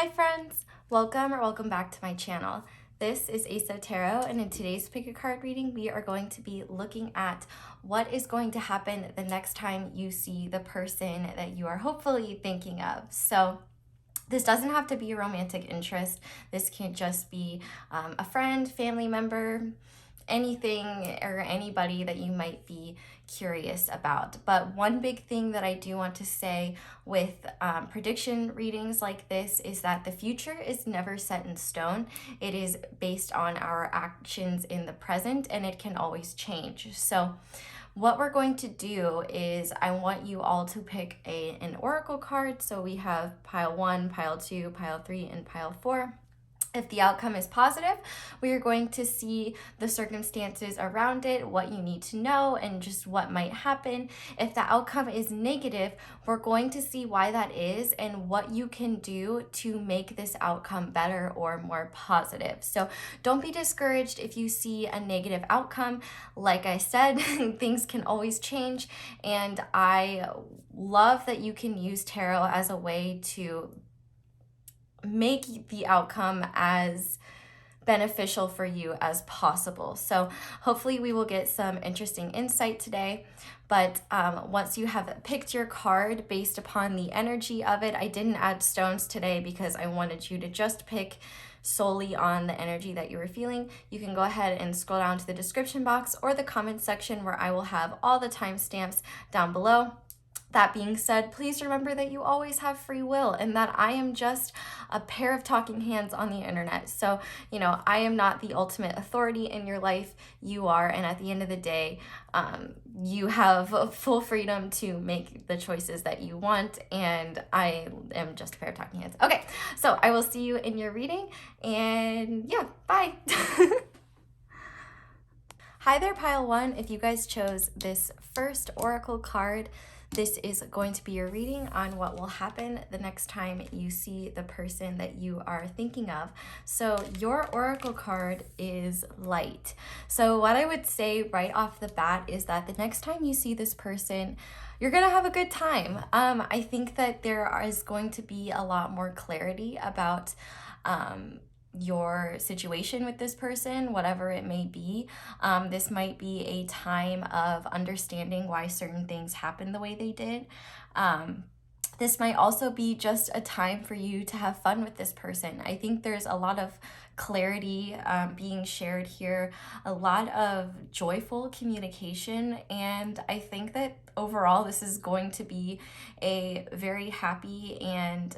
Hi friends, welcome back to my channel. This is Asa Tarot, and in today's pick a card reading, we are going to be looking at what is going to happen the next time you see the person that you are hopefully thinking of. So this doesn't have to be a romantic interest. This can just be a friend, family member, anything or anybody that you might be curious about. But one big thing that I do want to say with prediction readings like this is that the future is never set in stone. It is based on our actions in the present, and it can always change. So what we're going to do is I want you all to pick an oracle card. So we have pile 1, pile 2, pile 3, and pile 4. If the outcome is positive, we are going to see the circumstances around it, what you need to know, and just what might happen. If the outcome is negative, we're going to see why that is and what you can do to make this outcome better or more positive. So don't be discouraged if you see a negative outcome. Like I said, things can always change, and I love that you can use tarot as a way to make the outcome as beneficial for you as possible. So hopefully we will get some interesting insight today. But once you have picked your card based upon the energy of it, I didn't add stones today because I wanted you to just pick solely on the energy that you were feeling. You can go ahead and scroll down to the description box or the comment section where I will have all the timestamps down below. That being said, please remember that you always have free will and that I am just a pair of talking hands on the internet. So, I am not the ultimate authority in your life. You are, and at the end of the day, you have full freedom to make the choices that you want, and I am just a pair of talking hands. Okay, so I will see you in your reading, and yeah, bye. Hi there, pile 1. If you guys chose this first oracle card, this is going to be your reading on what will happen the next time you see the person that you are thinking of. So your oracle card is light. So what I would say right off the bat is that the next time you see this person, you're gonna have a good time. I think that there is going to be a lot more clarity about your situation with this person, whatever it may be. This might be a time of understanding why certain things happened the way they did. This might also be just a time for you to have fun with this person. I think there's a lot of clarity being shared here, a lot of joyful communication, and I think that overall this is going to be a very happy and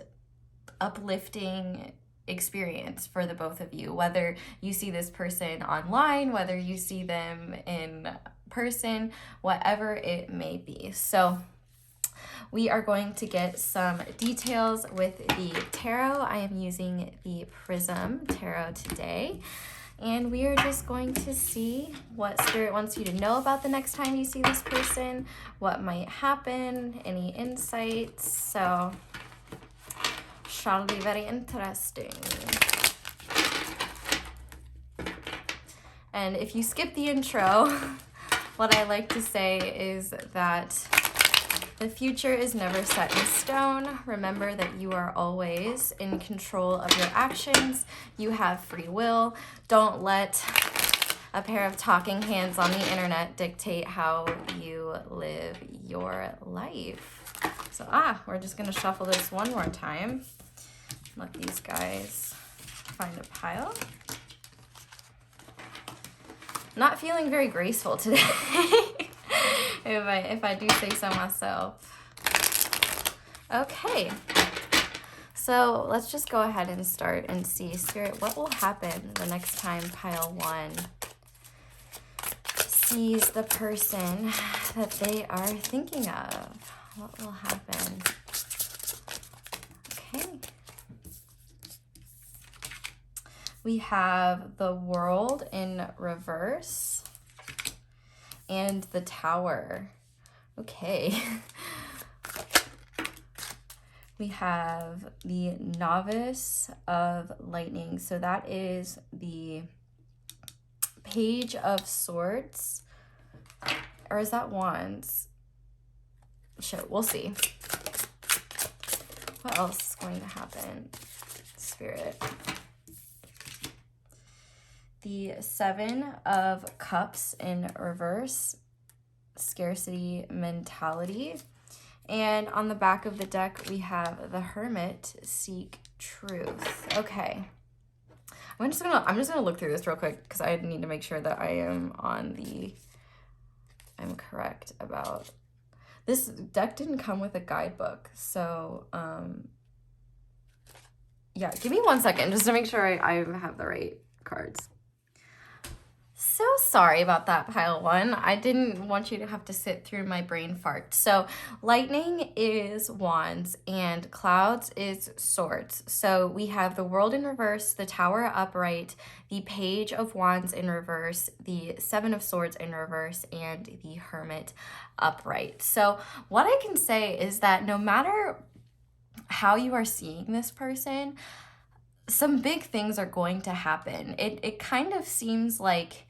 uplifting experience for the both of you, whether you see this person online, whether you see them in person, whatever it may be. So we are going to get some details with the tarot. I am using the Prism tarot today, and we are just going to see what Spirit wants you to know about the next time you see this person, what might happen, any insights. So shall be very interesting. And if you skip the intro, what I like to say is that the future is never set in stone. Remember that you are always in control of your actions. You have free will. Don't let a pair of talking hands on the internet dictate how you live your life. So, we're just gonna shuffle this one more time. Let these guys find a pile. Not feeling very graceful today, if I do say so myself. Okay, so let's just go ahead and start and see, Spirit, what will happen the next time pile 1 sees the person that they are thinking of? What will happen? Okay. We have the World in reverse and the Tower. Okay. We have the Novice of Lightning. So that is the Page of Swords. Or is that Wands? Shit, we'll see. What else is going to happen? Spirit. The Seven of Cups in reverse, scarcity mentality. And on the back of the deck, we have the Hermit, seek truth. Okay. I'm just gonna look through this real quick because I need to make sure that I'm correct about this. Deck didn't come with a guidebook, so yeah, give me 1 second just to make sure I have the right cards. So sorry about that, pile one. I didn't want you to have to sit through my brain fart. So lightning is wands and clouds is swords. So we have the world in reverse, the tower upright, the page of wands in reverse, the seven of swords in reverse, and the hermit upright. So what I can say is that no matter how you are seeing this person, some big things are going to happen. It kind of seems like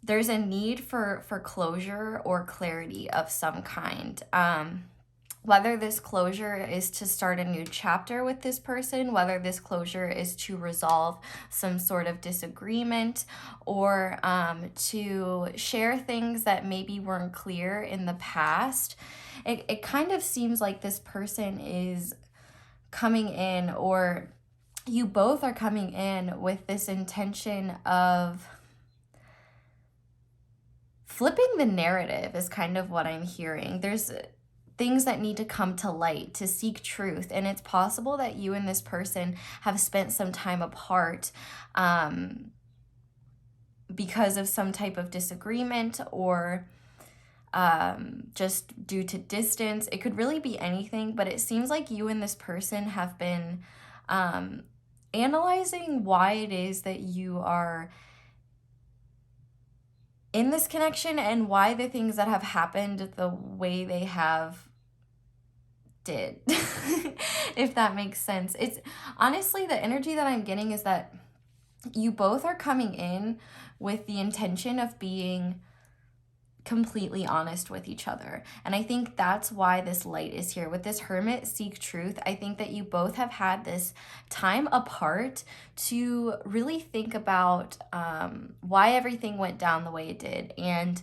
there's a need for closure or clarity of some kind. Whether this closure is to start a new chapter with this person, whether this closure is to resolve some sort of disagreement, or to share things that maybe weren't clear in the past. It kind of seems like this person is coming in, or you both are coming in with this intention of flipping the narrative is kind of what I'm hearing. There's things that need to come to light to seek truth. And it's possible that you and this person have spent some time apart because of some type of disagreement, or just due to distance. It could really be anything, but it seems like you and this person have been analyzing why it is that you are in this connection and why the things that have happened the way they have did. If that makes sense. It's honestly, the energy that I'm getting is that you both are coming in with the intention of being completely honest with each other. And I think that's why this light is here. With this hermit, seek truth. I think that you both have had this time apart to really think about why everything went down the way it did and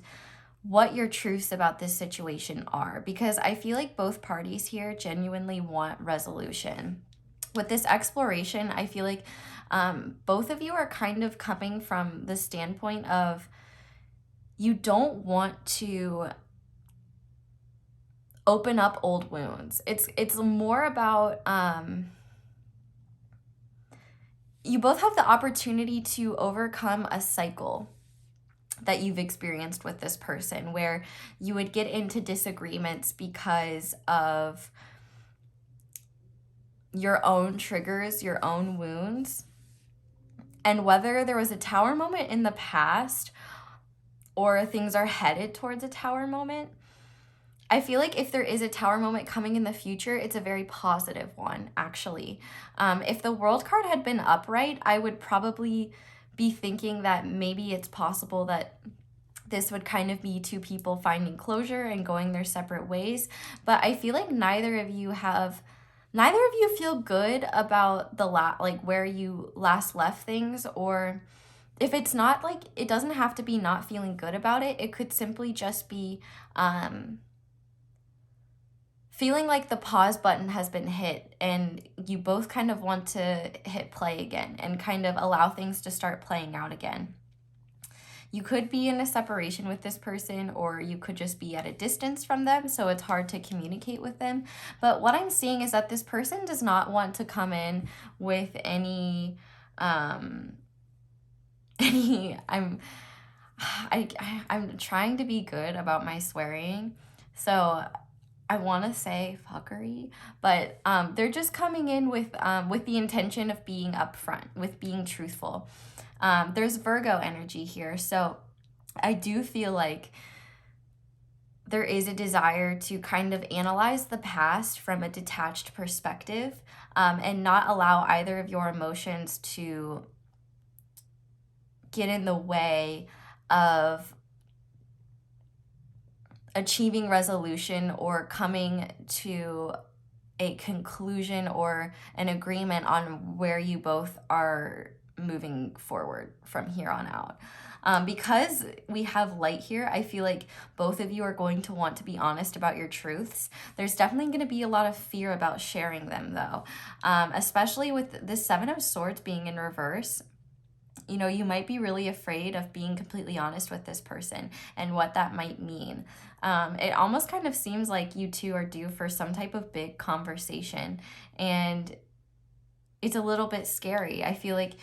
what your truths about this situation are. Because I feel like both parties here genuinely want resolution. With this exploration, I feel like both of you are kind of coming from the standpoint of you don't want to open up old wounds. It's more about you both have the opportunity to overcome a cycle that you've experienced with this person, where you would get into disagreements because of your own triggers, your own wounds. And whether there was a tower moment in the past or things are headed towards a tower moment, I feel like if there is a tower moment coming in the future, it's a very positive one, actually. If the world card had been upright, I would probably be thinking that maybe it's possible that this would kind of be two people finding closure and going their separate ways. But I feel like neither of you feel good about like where you last left things, or if it's not, like, it doesn't have to be not feeling good about it. It could simply just be feeling like the pause button has been hit and you both kind of want to hit play again and kind of allow things to start playing out again. You could be in a separation with this person, or you could just be at a distance from them, so it's hard to communicate with them. But what I'm seeing is that this person does not want to come in with any I'm trying to be good about my swearing, so I want to say fuckery, but they're just coming in with the intention of being upfront, with being truthful. There's Virgo energy here, so I do feel like there is a desire to kind of analyze the past from a detached perspective, and not allow either of your emotions to get in the way of achieving resolution or coming to a conclusion or an agreement on where you both are moving forward from here on out. Because we have light here, I feel like both of you are going to want to be honest about your truths. There's definitely going to be a lot of fear about sharing them, though, especially with the Seven of Swords being in reverse. You know, you might be really afraid of being completely honest with this person and what that might mean. It almost kind of seems like you two are due for some type of big conversation, and it's a little bit scary. I feel like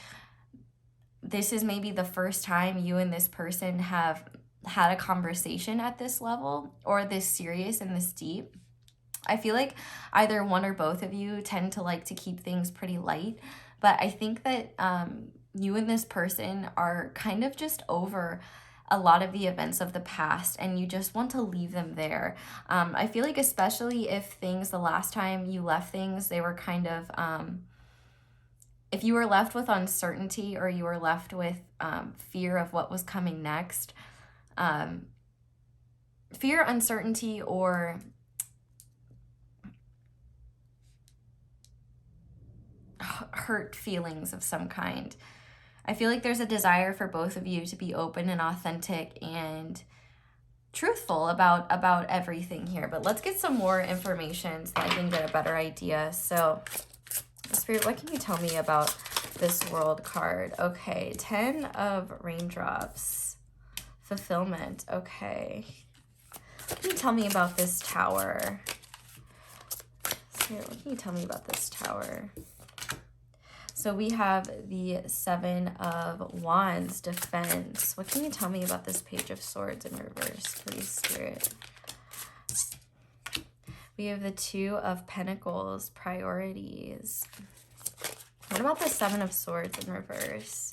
this is maybe the first time you and this person have had a conversation at this level, or this serious and this deep. I feel like either one or both of you tend to like to keep things pretty light, but I think that you and this person are kind of just over a lot of the events of the past, and you just want to leave them there. I feel like especially if things, the last time you left things, they were kind of, if you were left with uncertainty, or you were left with fear of what was coming next, fear, uncertainty, or hurt feelings of some kind. I feel like there's a desire for both of you to be open and authentic and truthful about everything here. But let's get some more information so I can get a better idea. So, Spirit, what can you tell me about this World card? Okay, 10 of Raindrops. Fulfillment. Okay. What can you tell me about this Tower? Spirit, what can you tell me about this Tower? So we have the Seven of Wands, Defense. What can you tell me about this Page of Swords in reverse, please, Spirit? We have the Two of Pentacles, Priorities. What about the Seven of Swords in reverse?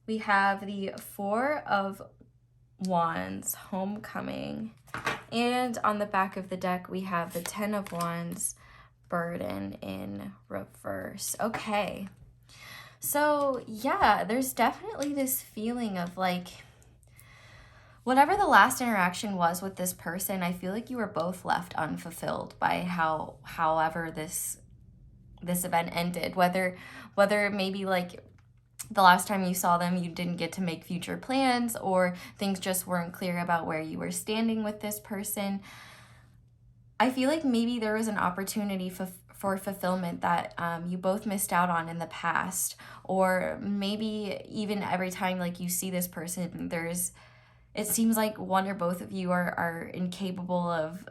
We have the Four of Wands, Homecoming. And on the back of the deck, we have the Ten of Wands, Burden in reverse. Okay. So, yeah, there's definitely this feeling of like, whatever the last interaction was with this person, I feel like you were both left unfulfilled by however this event ended. Whether maybe like the last time you saw them, you didn't get to make future plans, or things just weren't clear about where you were standing with this person. I feel like maybe there was an opportunity for fulfillment that you both missed out on in the past, or maybe even every time like you see this person, it seems like one or both of you are incapable of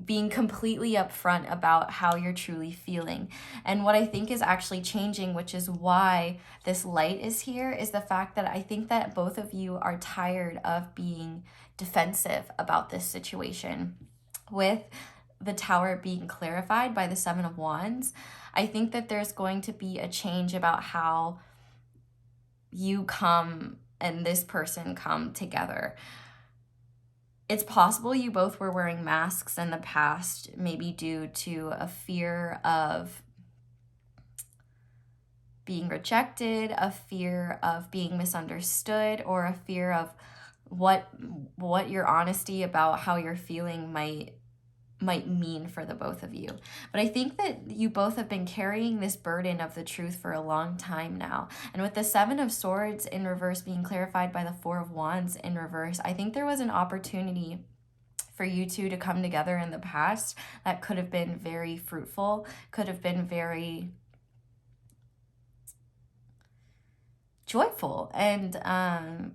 being completely upfront about how you're truly feeling. And what I think is actually changing, which is why this light is here, is the fact that I think that both of you are tired of being defensive about this situation. With the Tower being clarified by the Seven of Wands, I think that there's going to be a change about how you come and this person come together. It's possible you both were wearing masks in the past, maybe due to a fear of being rejected, a fear of being misunderstood, or a fear of what your honesty about how you're feeling might mean for the both of you. But I think that you both have been carrying this burden of the truth for a long time now. And with the Seven of Swords in reverse being clarified by the Four of Wands in reverse, I think there was an opportunity for you two to come together in the past that could have been very fruitful, could have been very joyful and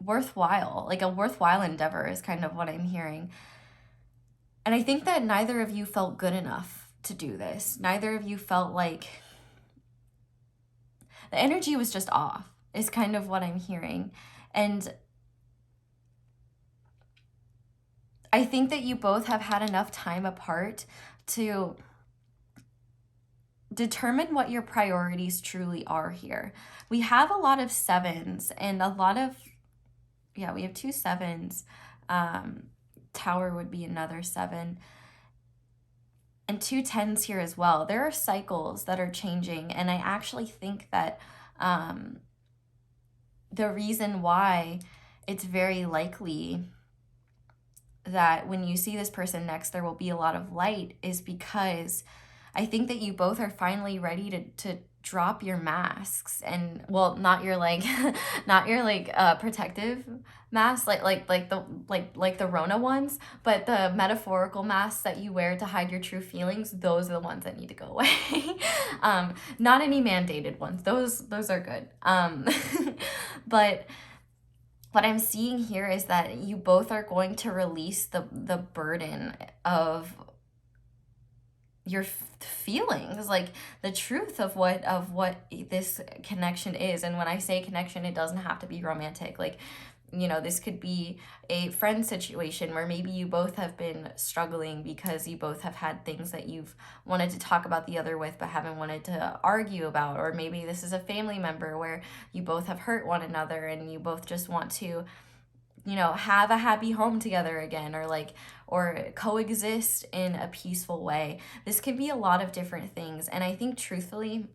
worthwhile. Like a worthwhile endeavor is kind of what I'm hearing. And I think that neither of you felt good enough to do this. Neither of you felt like the energy was just off, is kind of what I'm hearing. And I think that you both have had enough time apart to determine what your priorities truly are here. We have a lot of sevens and a lot of, yeah, we have two sevens. Tower would be another seven, and two tens here as well. There are cycles that are changing, and I actually think that the reason why it's very likely that when you see this person next, there will be a lot of light, is because I think that you both are finally ready to drop your masks. And well, not your like not your like protective masks, like the Rona ones, but the metaphorical masks that you wear to hide your true feelings. Those are the ones that need to go away. Not any mandated ones. Those are good. But what I'm seeing here is that you both are going to release the burden of your feelings, like the truth of what this connection is. And when I say connection, it doesn't have to be romantic. Like, you know, this could be a friend situation where maybe you both have been struggling because you both have had things that you've wanted to talk about the other with but haven't wanted to argue about. Or maybe this is a family member where you both have hurt one another and you both just want to, you know, have a happy home together again, or coexist in a peaceful way. This could be a lot of different things. And I think truthfully,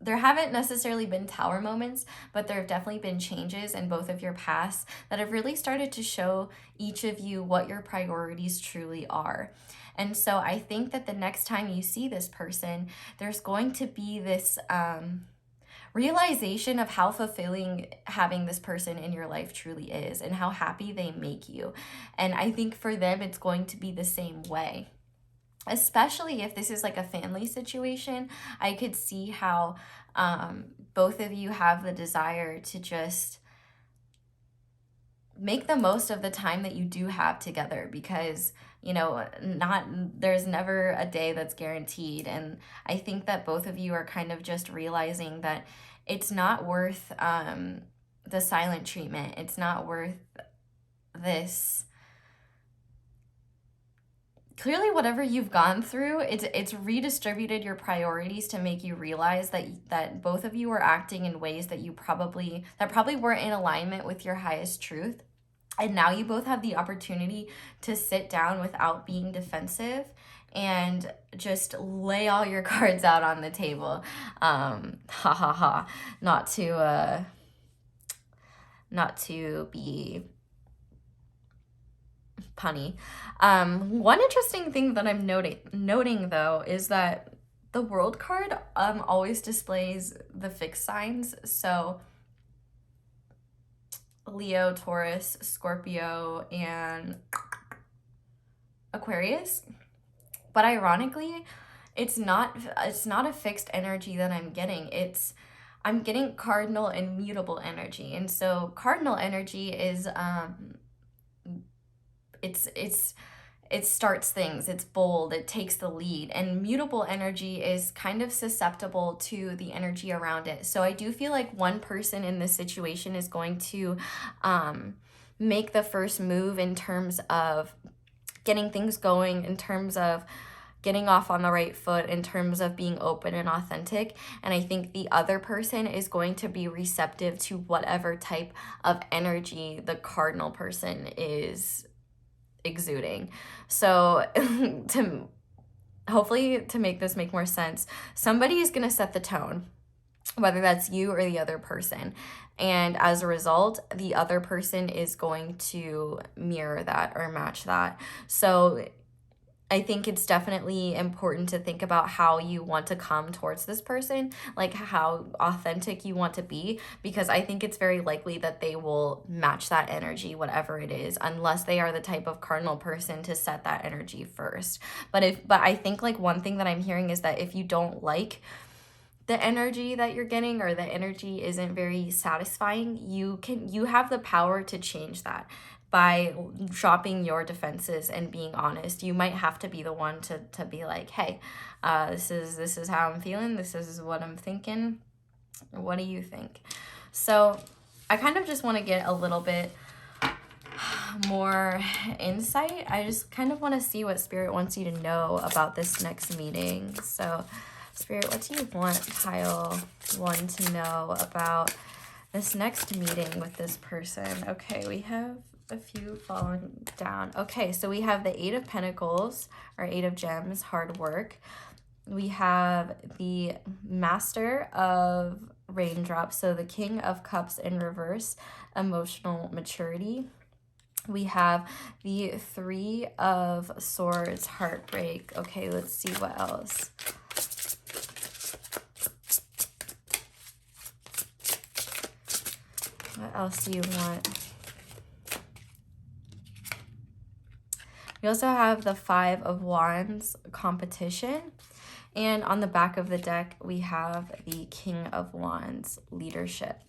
there haven't necessarily been tower moments, but there have definitely been changes in both of your pasts that have really started to show each of you what your priorities truly are. And so I think that the next time you see this person, there's going to be this realization of how fulfilling having this person in your life truly is and how happy they make you. And I think for them, it's going to be the same way. Especially if this is like a family situation, I could see how both of you have the desire to just make the most of the time that you do have together, because, you know, there's never a day that's guaranteed. And I think that both of you are kind of just realizing that it's not worth the silent treatment. It's not worth this. Clearly, whatever you've gone through, it's redistributed your priorities to make you realize that both of you are acting in ways that probably weren't in alignment with your highest truth. And now you both have the opportunity to sit down without being defensive and just lay all your cards out on the table. Not to be punny. One interesting thing that I'm noting though is that the World card always displays the fixed signs. So Leo, Taurus, Scorpio, and Aquarius. But ironically, it's not a fixed energy that I'm getting. I'm getting cardinal and mutable energy. And so cardinal energy is it starts things, it's bold, it takes the lead, and mutable energy is kind of susceptible to the energy around it. So I do feel like one person in this situation is going to make the first move in terms of getting things going, in terms of getting off on the right foot, in terms of being open and authentic. And I think the other person is going to be receptive to whatever type of energy the cardinal person is exuding. So hopefully to make this make more sense, somebody is going to set the tone, whether that's you or the other person. And as a result, the other person is going to mirror that or match that. So I think it's definitely important to think about how you want to come towards this person, like how authentic you want to be, because I think it's very likely that they will match that energy, whatever it is, unless they are the type of cardinal person to set that energy first. But I think like one thing that I'm hearing is that if you don't like the energy that you're getting, or the energy isn't very satisfying, you have the power to change that by dropping your defenses and being honest. You might have to be the one to be like, hey, this is how I'm feeling, this is what I'm thinking, what do you think? So I kind of just want to get a little bit more insight. I just kind of want to see what Spirit wants you to know about this next meeting. So Spirit, what do you want pile 1 to know about this next meeting with this person? Okay, we have a few falling down. Okay, so we have the 8 of Pentacles, or 8 of Gems, hard work. We have the Master of Raindrops, so the King of Cups in reverse, emotional maturity. We have the Three of Swords, heartbreak. Okay, let's see what else. What else do you want? We also have the Five of Wands, competition. And on the back of the deck, we have the King of Wands, leadership.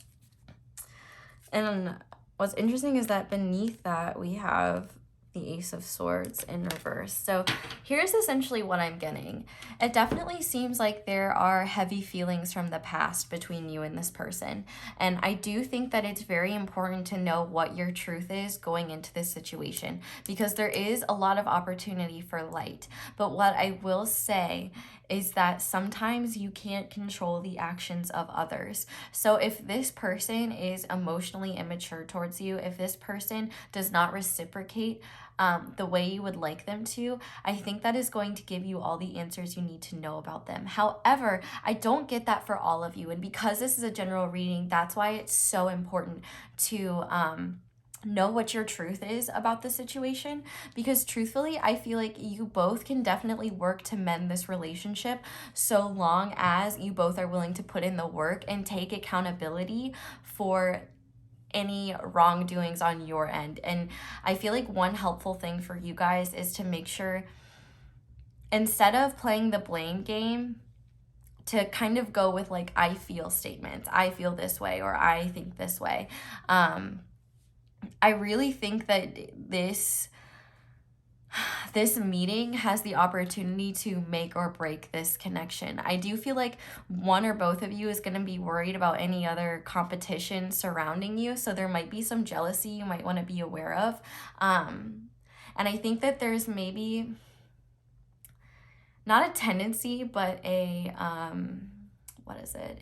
And what's interesting is that beneath that, we have the Ace of Swords in reverse. So here's essentially what I'm getting. It definitely seems like there are heavy feelings from the past between you and this person. And I do think that it's very important to know what your truth is going into this situation, because there is a lot of opportunity for light. But what I will say is that sometimes you can't control the actions of others. So if this person is emotionally immature towards you, if this person does not reciprocate the way you would like them to, I think that is going to give you all the answers you need to know about them. However, I don't get that for all of you. And because this is a general reading, that's why it's so important to know what your truth is about the situation, because truthfully, I feel like you both can definitely work to mend this relationship so long as you both are willing to put in the work and take accountability for any wrongdoings on your end. And I feel like one helpful thing for you guys is to make sure, instead of playing the blame game, to kind of go with like, I feel statements. I feel this way, or I think this way. I really think that this meeting has the opportunity to make or break this connection. I do feel like one or both of you is going to be worried about any other competition surrounding you. So there might be some jealousy you might want to be aware of. And I think that there's maybe not a tendency, but a, what is it?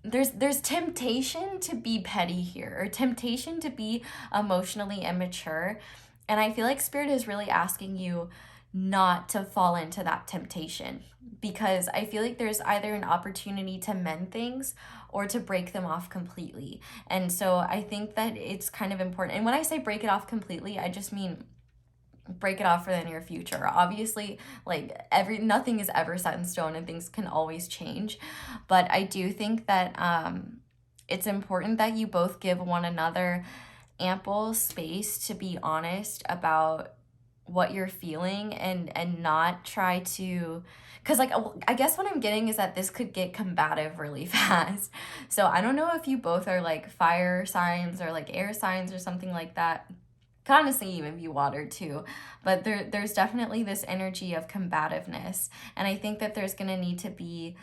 There's temptation to be petty here, or temptation to be emotionally immature. And I feel like Spirit is really asking you not to fall into that temptation, because I feel like there's either an opportunity to mend things or to break them off completely. And so I think that it's kind of important. And when I say break it off completely, I just mean break it off for the near future. Obviously, like nothing is ever set in stone and things can always change. But I do think that it's important that you both give one another ample space to be honest about what you're feeling, and not try to, because like I guess what I'm getting is that this could get combative really fast. So I don't know if you both are like fire signs or like air signs or something like that. Could honestly even be water too, but there's definitely this energy of combativeness, and I think that there's gonna need to be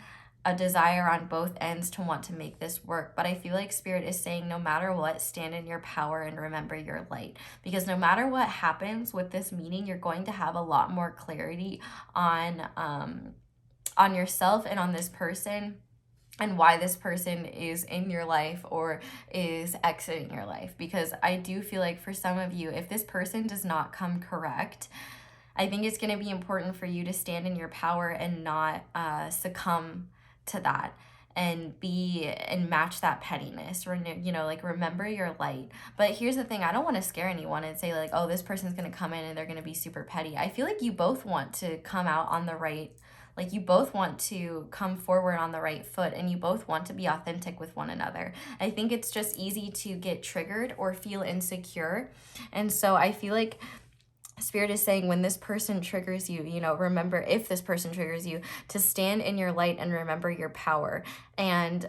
a desire on both ends to want to make this work. But I feel like Spirit is saying, no matter what, stand in your power and remember your light, because no matter what happens with this meeting, you're going to have a lot more clarity on yourself and on this person, and why this person is in your life or is exiting your life. Because I do feel like for some of you, if this person does not come correct, I think it's going to be important for you to stand in your power and not succumb to that, and match that pettiness, or like remember your light. But here's the thing, I don't want to scare anyone and say like, oh, this person's going to come in and they're going to be super petty. I feel like you both want to come out on the right, like you both want to come forward on the right foot, and you both want to be authentic with one another. I think it's just easy to get triggered or feel insecure. And so I feel like Spirit is saying, when this person triggers you, remember, if this person triggers you, to stand in your light and remember your power. And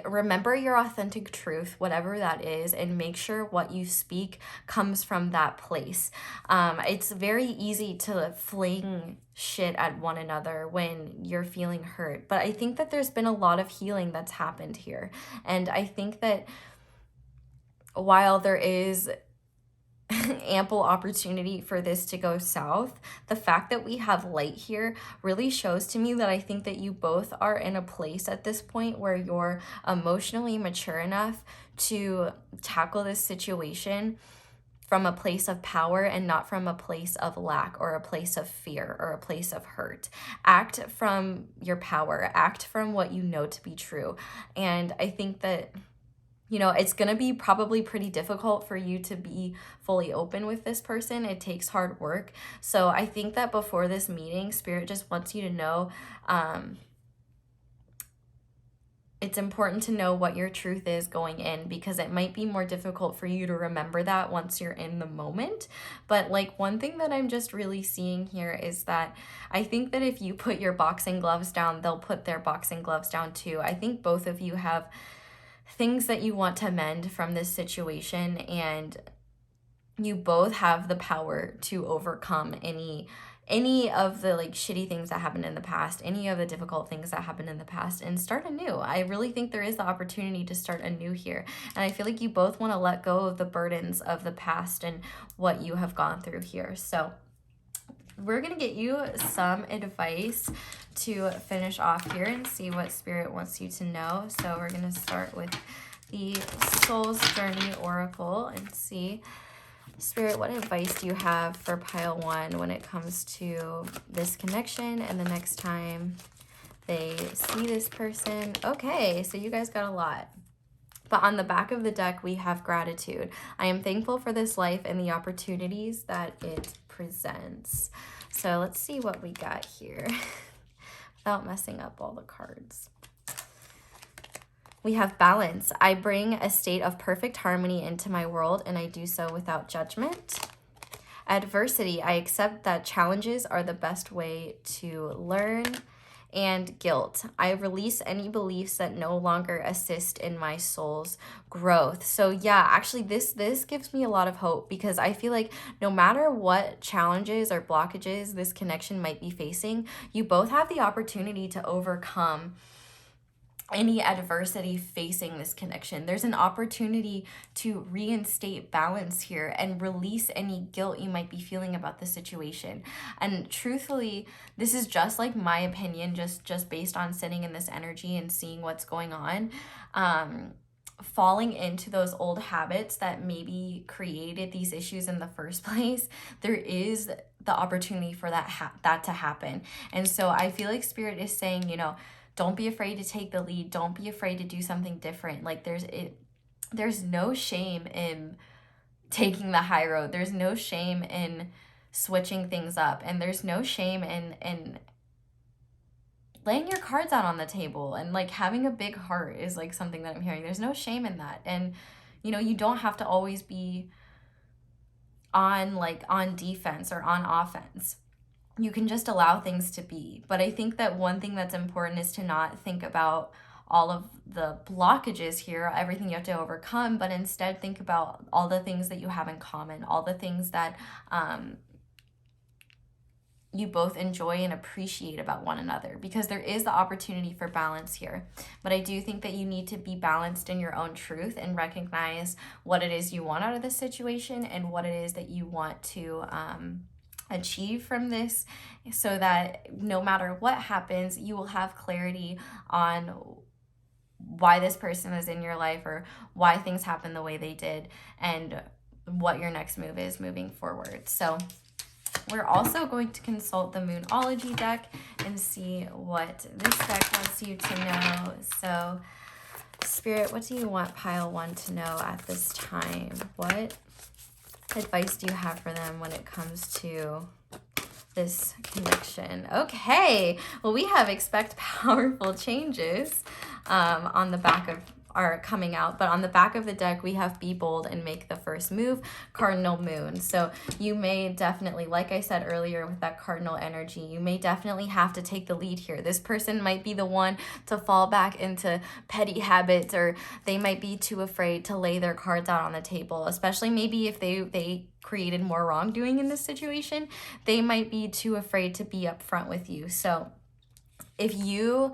remember your authentic truth, whatever that is, and make sure what you speak comes from that place. It's very easy to fling shit at one another when you're feeling hurt, but I think that there's been a lot of healing that's happened here. And I think that while there is ample opportunity for this to go south, the fact that we have light here really shows to me that I think that you both are in a place at this point where you're emotionally mature enough to tackle this situation from a place of power and not from a place of lack or a place of fear or a place of hurt. Act from your power, act from what you know to be true. And I think that, you know, it's going to be probably pretty difficult for you to be fully open with this person. It takes hard work. So I think that before this meeting, Spirit just wants you to know, it's important to know what your truth is going in, because it might be more difficult for you to remember that once you're in the moment. But like, one thing that I'm just really seeing here is that I think that if you put your boxing gloves down, they'll put their boxing gloves down too. I think both of you have things that you want to mend from this situation, and you both have the power to overcome any of the like shitty things that happened in the past, any of the difficult things that happened in the past, and start anew. I really think there is the opportunity to start anew here. And I feel like you both want to let go of the burdens of the past and what you have gone through here. So we're going to get you some advice to finish off here and see what Spirit wants you to know. So we're going to start with the Soul's Journey Oracle and see, Spirit, what advice do you have for pile 1 when it comes to this connection and the next time they see this person? Okay, so you guys got a lot. But on the back of the deck, we have gratitude. I am thankful for this life and the opportunities that it presents. So let's see what we got here without messing up all the cards. We have balance. I bring a state of perfect harmony into my world, and I do so without judgment. Adversity. I accept that challenges are the best way to learn. And guilt. I release any beliefs that no longer assist in my soul's growth. So yeah, actually this gives me a lot of hope, because I feel like no matter what challenges or blockages this connection might be facing, you both have the opportunity to overcome any adversity facing this connection. There's an opportunity to reinstate balance here and release any guilt you might be feeling about the situation. And truthfully, this is just like my opinion, just based on sitting in this energy and seeing what's going on. Falling into those old habits that maybe created these issues in the first place, there is the opportunity for that to happen. And so I feel like Spirit is saying, you know, don't be afraid to take the lead. Don't be afraid to do something different. Like there's no shame in taking the high road. There's no shame in switching things up. And there's no shame in laying your cards out on the table, and like having a big heart is like something that I'm hearing. There's no shame in that. And you know, you don't have to always be on defense or on offense. You can just allow things to be. But I think that one thing that's important is to not think about all of the blockages here, everything you have to overcome, but instead think about all the things that you have in common, all the things that you both enjoy and appreciate about one another, because there is the opportunity for balance here. But I do think that you need to be balanced in your own truth and recognize what it is you want out of this situation and what it is that you want to achieve from this, so that no matter what happens, you will have clarity on why this person is in your life or why things happen the way they did and what your next move is moving forward. So we're also going to consult the Moonology deck and see what this deck wants you to know. So Spirit, what do you want pile 1 to know at this time? What advice do you have for them when it comes to this connection? Okay, well, we have expect powerful changes on the back of are coming out, but on the back of the deck we have be bold and make the first move, cardinal moon. So you may definitely, like I said earlier with that cardinal energy, you may definitely have to take the lead here. This person might be the one to fall back into petty habits, or they might be too afraid to lay their cards out on the table, especially maybe if they created more wrongdoing in this situation. They might be too afraid to be upfront with you. So if you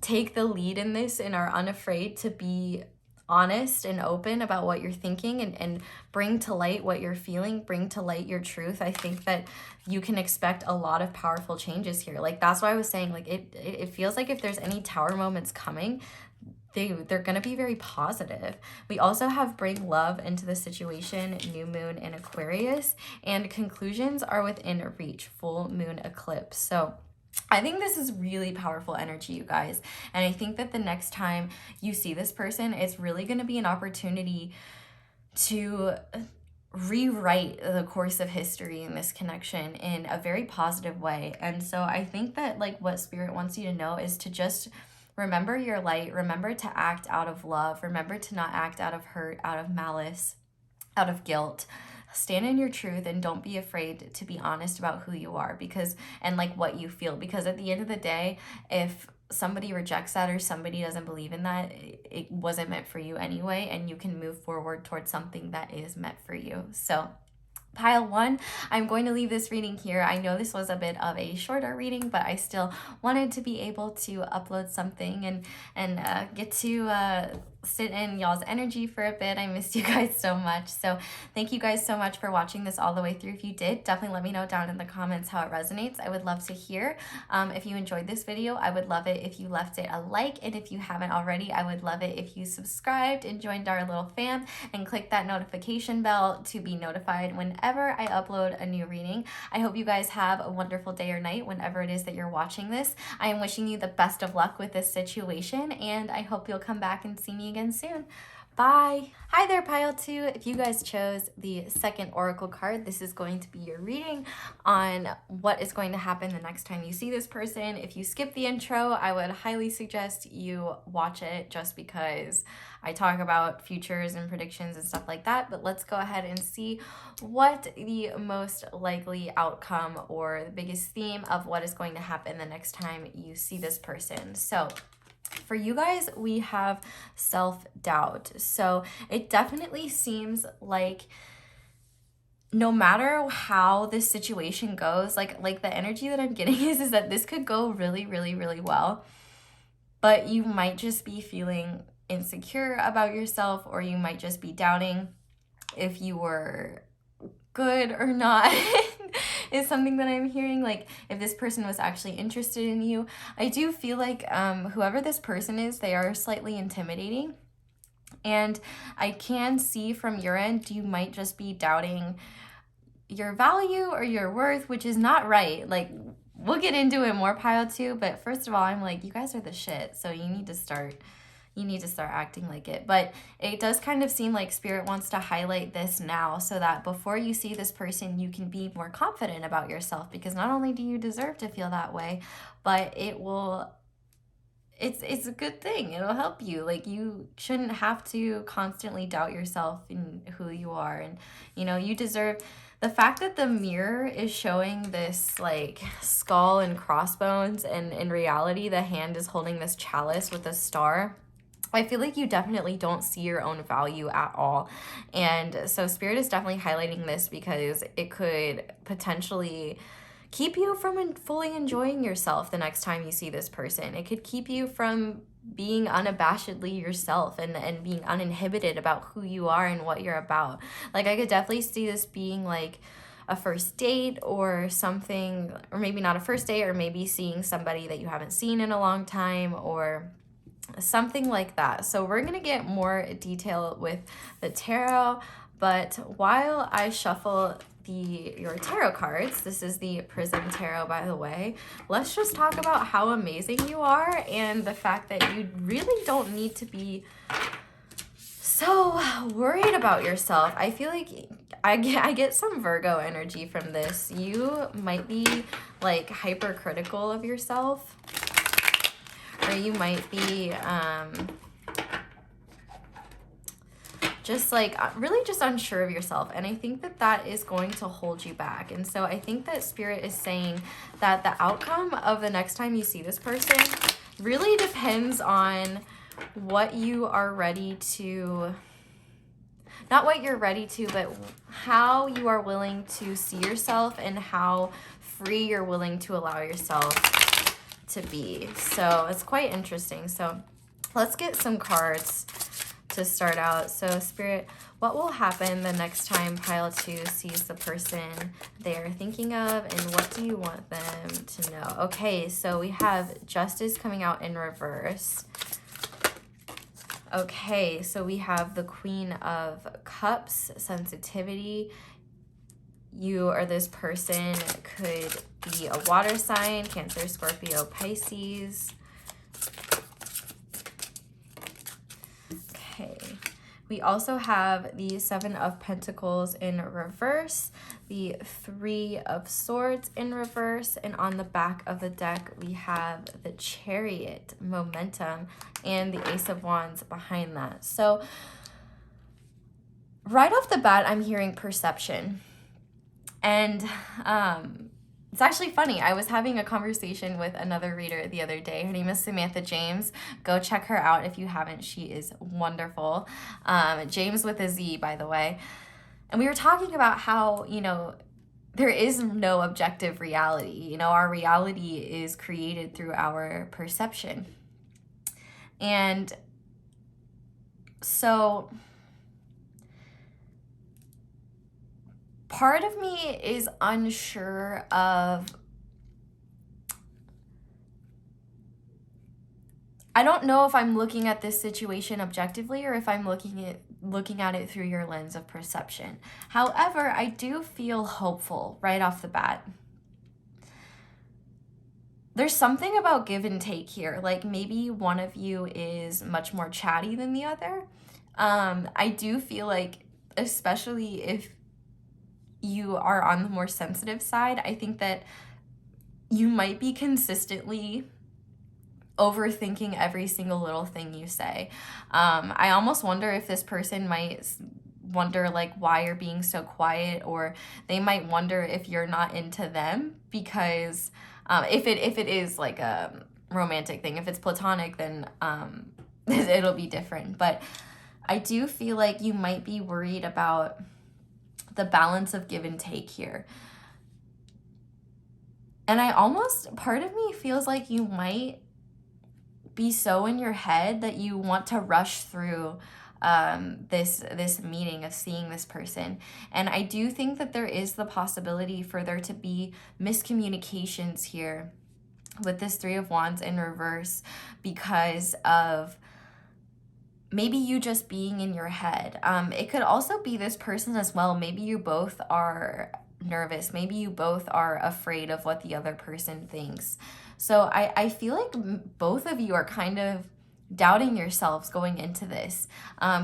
take the lead in this and are unafraid to be honest and open about what you're thinking and bring to light what you're feeling, bring to light your truth, I think that you can expect a lot of powerful changes here. Like, that's why I was saying, like, it feels like if there's any tower moments coming, they're going to be very positive. We also have bring love into the situation, new moon in Aquarius, and conclusions are within reach, full moon eclipse. So I think this is really powerful energy, you guys. And I think that the next time you see this person, it's really going to be an opportunity to rewrite the course of history in this connection in a very positive way. And so I think that like what Spirit wants you to know is to just remember your light, remember to act out of love, remember to not act out of hurt, out of malice, out of guilt. Stand in your truth and don't be afraid to be honest about who you are, because and like what you feel, because at the end of the day, if somebody rejects that or somebody doesn't believe in that, it wasn't meant for you anyway, and you can move forward towards something that is meant for you. So pile 1, I'm going to leave this reading here. I know this was a bit of a shorter reading, but I still wanted to be able to upload something and get to sit in y'all's energy for a bit. I missed you guys so much. So thank you guys so much for watching this all the way through. If you did, definitely let me know down in the comments how it resonates. I would love to hear. If you enjoyed this video, I would love it if you left it a like. And if you haven't already, I would love it if you subscribed and joined our little fam and click that notification bell to be notified whenever I upload a new reading. I hope you guys have a wonderful day or night whenever it is that you're watching this. I am wishing you the best of luck with this situation, and I hope you'll come back and see me again soon. Bye. Hi there, pile 2. If you guys chose the second oracle card, this is going to be your reading on what is going to happen the next time you see this person. If you skip the intro, I would highly suggest you watch it just because I talk about futures and predictions and stuff like that. But let's go ahead and see what the most likely outcome or the biggest theme of what is going to happen the next time you see this person. So for you guys, we have self-doubt. So it definitely seems like no matter how this situation goes, like the energy that I'm getting is that this could go really, really, really well. But you might just be feeling insecure about yourself, or you might just be doubting if you were good or not. Is something that I'm hearing, like if this person was actually interested in you. I do feel like whoever this person is, they are slightly intimidating, and I can see from your end you might just be doubting your value or your worth, which is not right. Like, we'll get into it more, pile 2, but first of all, I'm like, you guys are the shit, so you need to start acting like it. But it does kind of seem like Spirit wants to highlight this now so that before you see this person, you can be more confident about yourself, because not only do you deserve to feel that way, but it's a good thing. It'll help you. Like, you shouldn't have to constantly doubt yourself and who you are. And, you know, you deserve. The fact that the mirror is showing this like skull and crossbones, and in reality the hand is holding this chalice with a star, I feel like you definitely don't see your own value at all. And so Spirit is definitely highlighting this because it could potentially keep you from fully enjoying yourself the next time you see this person. It could keep you from being unabashedly yourself and being uninhibited about who you are and what you're about. Like, I could definitely see this being like a first date or something, or maybe not a first date, or maybe seeing somebody that you haven't seen in a long time, or something like that. So we're gonna get more detail with the tarot, but while I shuffle your tarot cards, this is the Prism tarot, by the way, let's just talk about how amazing you are and the fact that you really don't need to be so worried about yourself. I feel like I get some Virgo energy from this. You might be like hypercritical of yourself, or you might be just like really just unsure of yourself. And I think that that is going to hold you back. And so I think that Spirit is saying that the outcome of the next time you see this person really depends on what you are ready to, not what you're ready to, but how you are willing to see yourself and how free you're willing to allow yourself to be. So it's quite interesting. So let's get some cards to start out. So Spirit, what will happen the next time pile 2 sees the person they're thinking of, and what do you want them to know? Okay, so we have Justice coming out in reverse. Okay, so we have the Queen of Cups, sensitivity. You or this person could be a water sign, Cancer, Scorpio, Pisces. Okay. We also have the Seven of Pentacles in reverse, the Three of Swords in reverse, and on the back of the deck, we have the Chariot, momentum, and the Ace of Wands behind that. So right off the bat, I'm hearing perception. And it's actually funny. I was having a conversation with another reader the other day. Her name is Samantha James. Go check her out if you haven't. She is wonderful. James with a Z, by the way. And we were talking about how, you know, there is no objective reality. You know, our reality is created through our perception. And so part of me is unsure of, I don't know if I'm looking at this situation objectively or if I'm looking at it through your lens of perception. However, I do feel hopeful right off the bat. There's something about give and take here. Like maybe one of you is much more chatty than the other. I do feel like, especially if you are on the more sensitive side, I think that you might be consistently overthinking every single little thing you say. I almost wonder if this person might wonder like why you're being so quiet, or they might wonder if you're not into them, because if it is like a romantic thing, if it's platonic, then it'll be different. But I do feel like you might be worried about the balance of give and take here. And part of me feels like you might be so in your head that you want to rush through this meeting of seeing this person. And I do think that there is the possibility for there to be miscommunications here with this Three of Wands in reverse, because of maybe you just being in your head. It could also be this person as well. Maybe you both are nervous. Maybe you both are afraid of what the other person thinks. So I feel like both of you are kind of doubting yourselves going into this.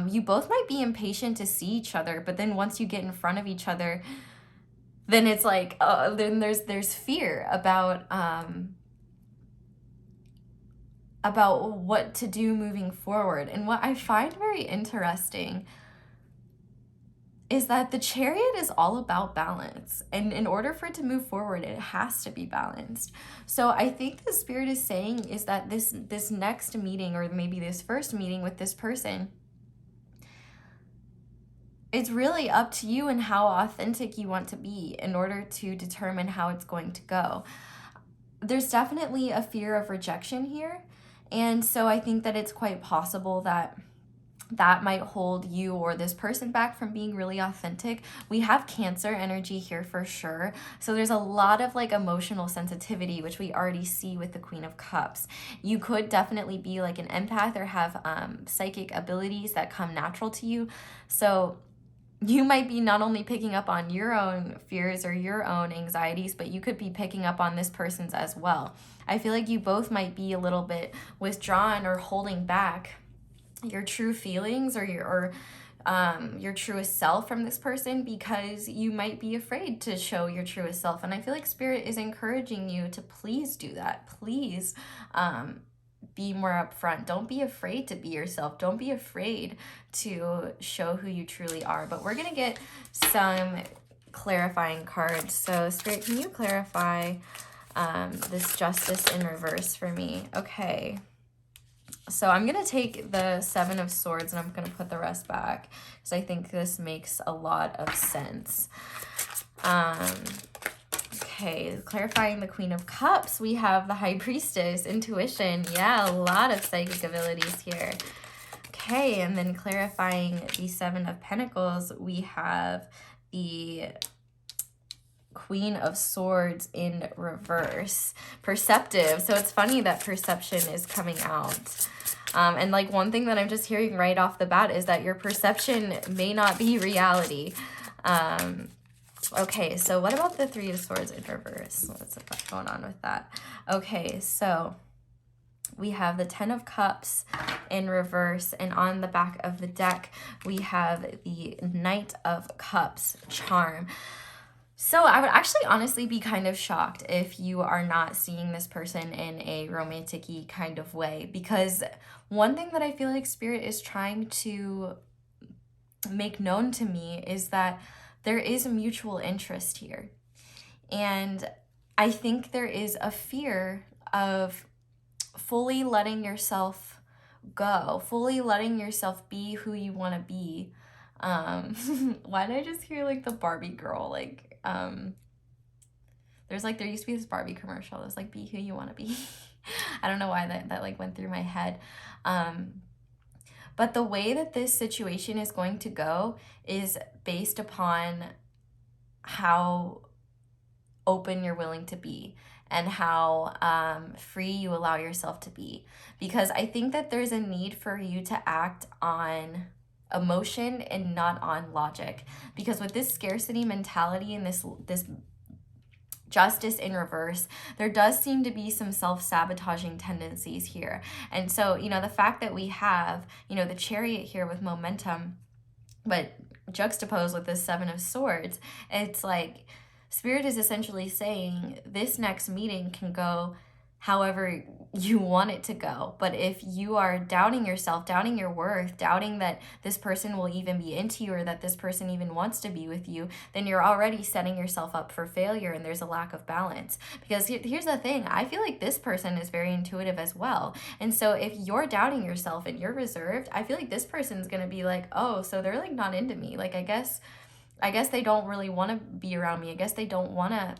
You both might be impatient to see each other, but then once you get in front of each other, then it's like, then there's fear about what to do moving forward. And what I find very interesting is that the Chariot is all about balance. And in order for it to move forward, it has to be balanced. So I think the Spirit is saying is that this next meeting, or maybe this first meeting with this person, it's really up to you and how authentic you want to be in order to determine how it's going to go. There's definitely a fear of rejection here. And so I think that it's quite possible that might hold you or this person back from being really authentic. We have Cancer energy here for sure. So there's a lot of like emotional sensitivity, which we already see with the Queen of Cups. You could definitely be like an empath or have psychic abilities that come natural to you. So you might be not only picking up on your own fears or your own anxieties, but you could be picking up on this person's as well. I feel like you both might be a little bit withdrawn or holding back your true feelings or your truest self from this person, because you might be afraid to show your truest self. And I feel like Spirit is encouraging you to please do that. Please be more upfront. Don't be afraid to be yourself. Don't be afraid to show who you truly are. But we're going to get some clarifying cards. So Spirit, can you clarify this Justice in reverse for me? Okay. So I'm going to take the Seven of Swords and I'm going to put the rest back because I think this makes a lot of sense. Okay, clarifying the Queen of Cups, we have the High Priestess, intuition. Yeah, a lot of psychic abilities here. Okay, and then clarifying the Seven of Pentacles, we have the Queen of Swords in reverse. Perceptive. So it's funny that perception is coming out. And like one thing that I'm just hearing right off the bat is that your perception may not be reality. Okay, so what about the Three of Swords in reverse? What's going on with that? Okay, so we have the Ten of Cups in reverse, and on the back of the deck, we have the Knight of Cups charm. So I would actually honestly be kind of shocked if you are not seeing this person in a romantic-y kind of way, because one thing that I feel like Spirit is trying to make known to me is that there is a mutual interest here. And I think there is a fear of fully letting yourself go, fully letting yourself be who you want to be. Why did I just hear like the Barbie girl? Like, there used to be this Barbie commercial that was like, be who you want to be. I don't know why that like went through my head. But the way that this situation is going to go is based upon how open you're willing to be and how free you allow yourself to be. Because I think that there's a need for you to act on emotion and not on logic. Because with this scarcity mentality and this Justice in reverse, there does seem to be some self-sabotaging tendencies here. And so, the fact that we have, the Chariot here with momentum, but juxtaposed with this Seven of Swords, it's like Spirit is essentially saying this next meeting can go however you want it to go. But if you are doubting yourself, doubting your worth, doubting that this person will even be into you or that this person even wants to be with you, then you're already setting yourself up for failure, and there's a lack of balance. Because here's the thing, I feel like this person is very intuitive as well. And so if you're doubting yourself and you're reserved, I feel like this person's going to be like, oh, so they're like not into me. Like, I guess they don't really want to be around me. I guess they don't want to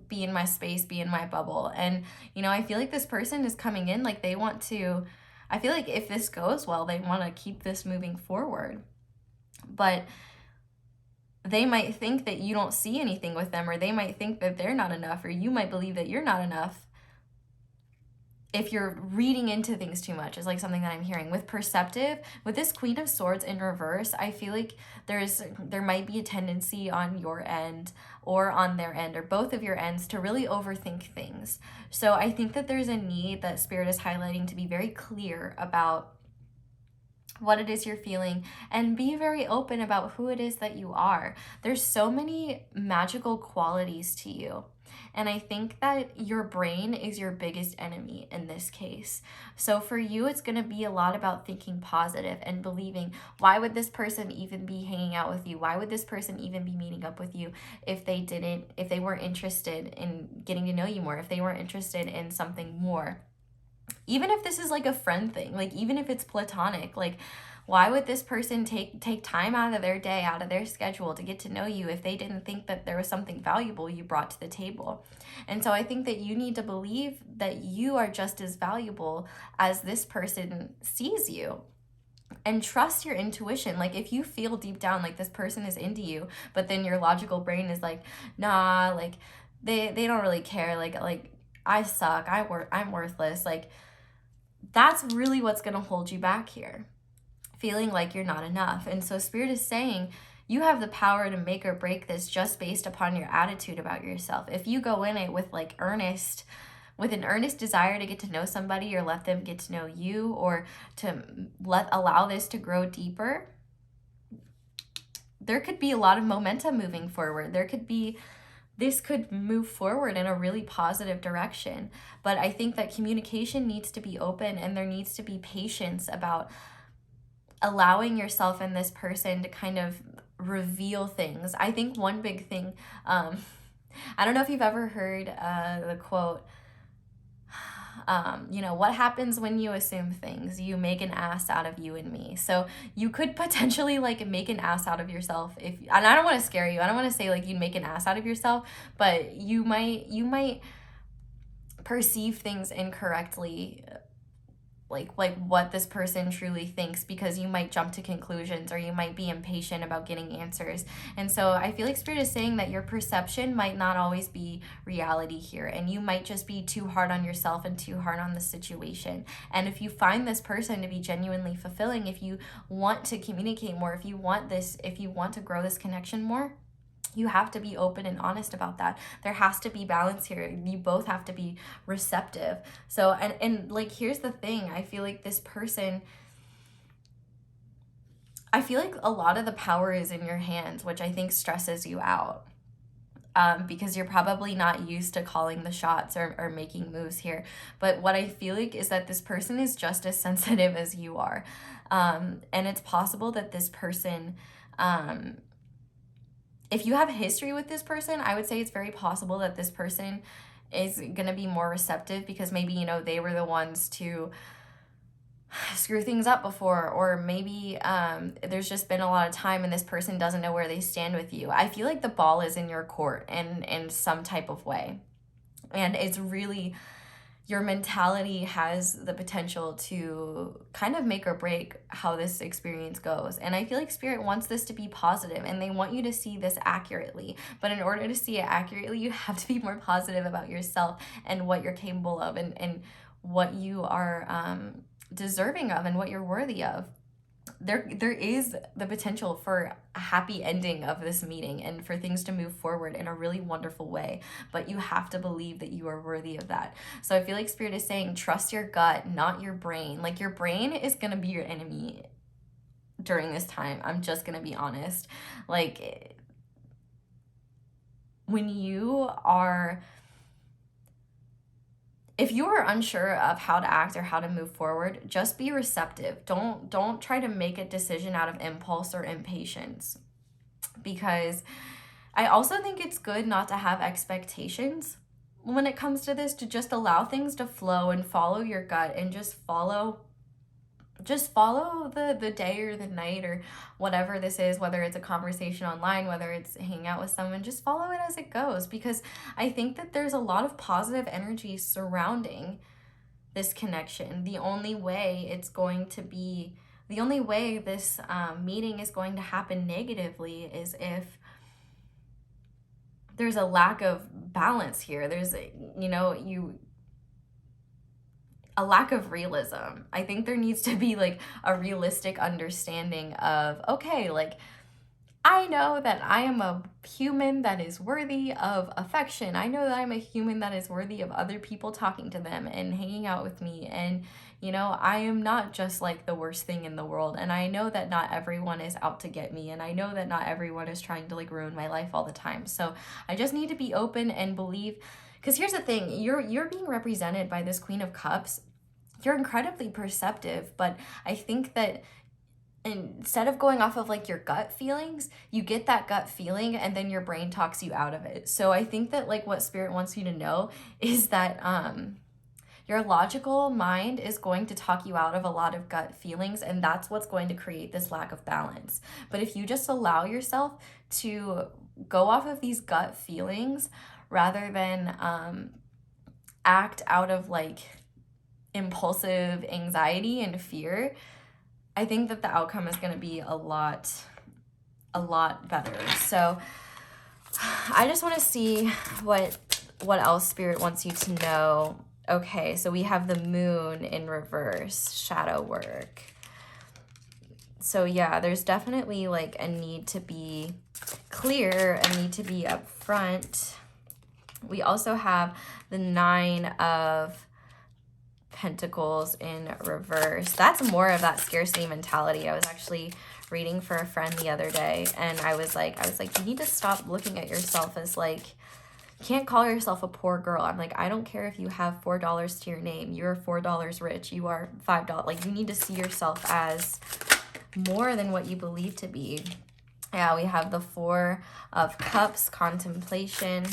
be in my space, be in my bubble. And, I feel like this person is coming in like they want to, I feel like if this goes well, they want to keep this moving forward. But they might think that you don't see anything with them, or they might think that they're not enough, or you might believe that you're not enough. If you're reading into things too much is like something that I'm hearing. With perceptive, with this Queen of Swords in reverse, I feel like there might be a tendency on your end or on their end or both of your ends to really overthink things. So I think that there's a need that Spirit is highlighting to be very clear about what it is you're feeling and be very open about who it is that you are. There's so many magical qualities to you. And I think that your brain is your biggest enemy in this case. So for you, it's going to be a lot about thinking positive and believing, why would this person even be hanging out with you? Why would this person even be meeting up with you if they weren't interested in getting to know you more, if they weren't interested in something more? Even if this is like a friend thing, like even if it's platonic, like why would this person take time out of their day, out of their schedule to get to know you if they didn't think that there was something valuable you brought to the table? And so I think that you need to believe that you are just as valuable as this person sees you. And trust your intuition. Like if you feel deep down like this person is into you, but then your logical brain is like, nah, like they don't really care, like I suck, I'm worthless, like that's really what's going to hold you back here, feeling like you're not enough. And so Spirit is saying you have the power to make or break this just based upon your attitude about yourself. If you go in it with like with an earnest desire to get to know somebody or let them get to know you, or to allow this to grow deeper, there could be a lot of momentum moving forward. This could move forward in a really positive direction. But I think that communication needs to be open, and there needs to be patience about allowing yourself and this person to kind of reveal things. I think one big thing, I don't know if you've ever heard the quote, what happens when you assume things? You make an ass out of you and me. So you could potentially like make an ass out of yourself and I don't want to scare you. I don't want to say like you'd make an ass out of yourself, but you might perceive things incorrectly like what this person truly thinks, because you might jump to conclusions or you might be impatient about getting answers. And so I feel like Spirit is saying that your perception might not always be reality here, and you might just be too hard on yourself and too hard on the situation. And if you find this person to be genuinely fulfilling, if you want to communicate more, if you want to grow this connection more, you have to be open and honest about that. There has to be balance here. You both have to be receptive. So, and like, here's the thing. I feel like this person, I feel like a lot of the power is in your hands, which I think stresses you out. Because you're probably not used to calling the shots or making moves here. But what I feel like is that this person is just as sensitive as you are. And it's possible that this person, if you have history with this person, I would say it's very possible that this person is going to be more receptive, because maybe, you know, they were the ones to screw things up before, or maybe there's just been a lot of time and this person doesn't know where they stand with you. I feel like the ball is in your court in some type of way. And it's really, your mentality has the potential to kind of make or break how this experience goes. And I feel like Spirit wants this to be positive, and they want you to see this accurately. But in order to see it accurately, you have to be more positive about yourself and what you're capable of, and what you are deserving of and what you're worthy of. There is the potential for a happy ending of this meeting and for things to move forward in a really wonderful way, but you have to believe that you are worthy of that. So I feel like Spirit is saying, trust your gut, not your brain. Like, your brain is going to be your enemy during this time. I'm just going to be honest. Like, when you are, if you are unsure of how to act or how to move forward, just be receptive. Don't try to make a decision out of impulse or impatience, because I also think it's good not to have expectations when it comes to this, to just allow things to flow and follow your gut, and just follow the day or the night or whatever this is, whether it's a conversation online, whether it's hanging out with someone, just follow it as it goes, because I think that there's a lot of positive energy surrounding this connection. The only way this meeting is going to happen negatively is if there's a lack of balance here. There's, a lack of realism. I think there needs to be like a realistic understanding of, okay, like, I know that I am a human that is worthy of affection. I know that I'm a human that is worthy of other people talking to them and hanging out with me. And, I am not just like the worst thing in the world. And I know that not everyone is out to get me. And I know that not everyone is trying to like ruin my life all the time. So I just need to be open and believe. Because here's the thing, you're being represented by this Queen of Cups. You're incredibly perceptive, but I think that instead of going off of like your gut feelings, you get that gut feeling and then your brain talks you out of it. So I think that like what Spirit wants you to know is that your logical mind is going to talk you out of a lot of gut feelings, and that's what's going to create this lack of balance. But if you just allow yourself to go off of these gut feelings rather than act out of like impulsive anxiety and fear, I think that the outcome is going to be a lot better. So I just want to see what else Spirit wants you to know. Okay, so we have the Moon in reverse, shadow work. So yeah, there's definitely like a need to be clear, a need to be upfront. We also have the 9 of Pentacles in reverse. That's more of that scarcity mentality. I was actually reading for a friend the other day, and I was like, you need to stop looking at yourself as like, you can't call yourself a poor girl. I'm like, I don't care if you have $4 to your name. You're $4 rich. You are $5. Like, you need to see yourself as more than what you believe to be. Yeah, we have the 4 of Cups, contemplation.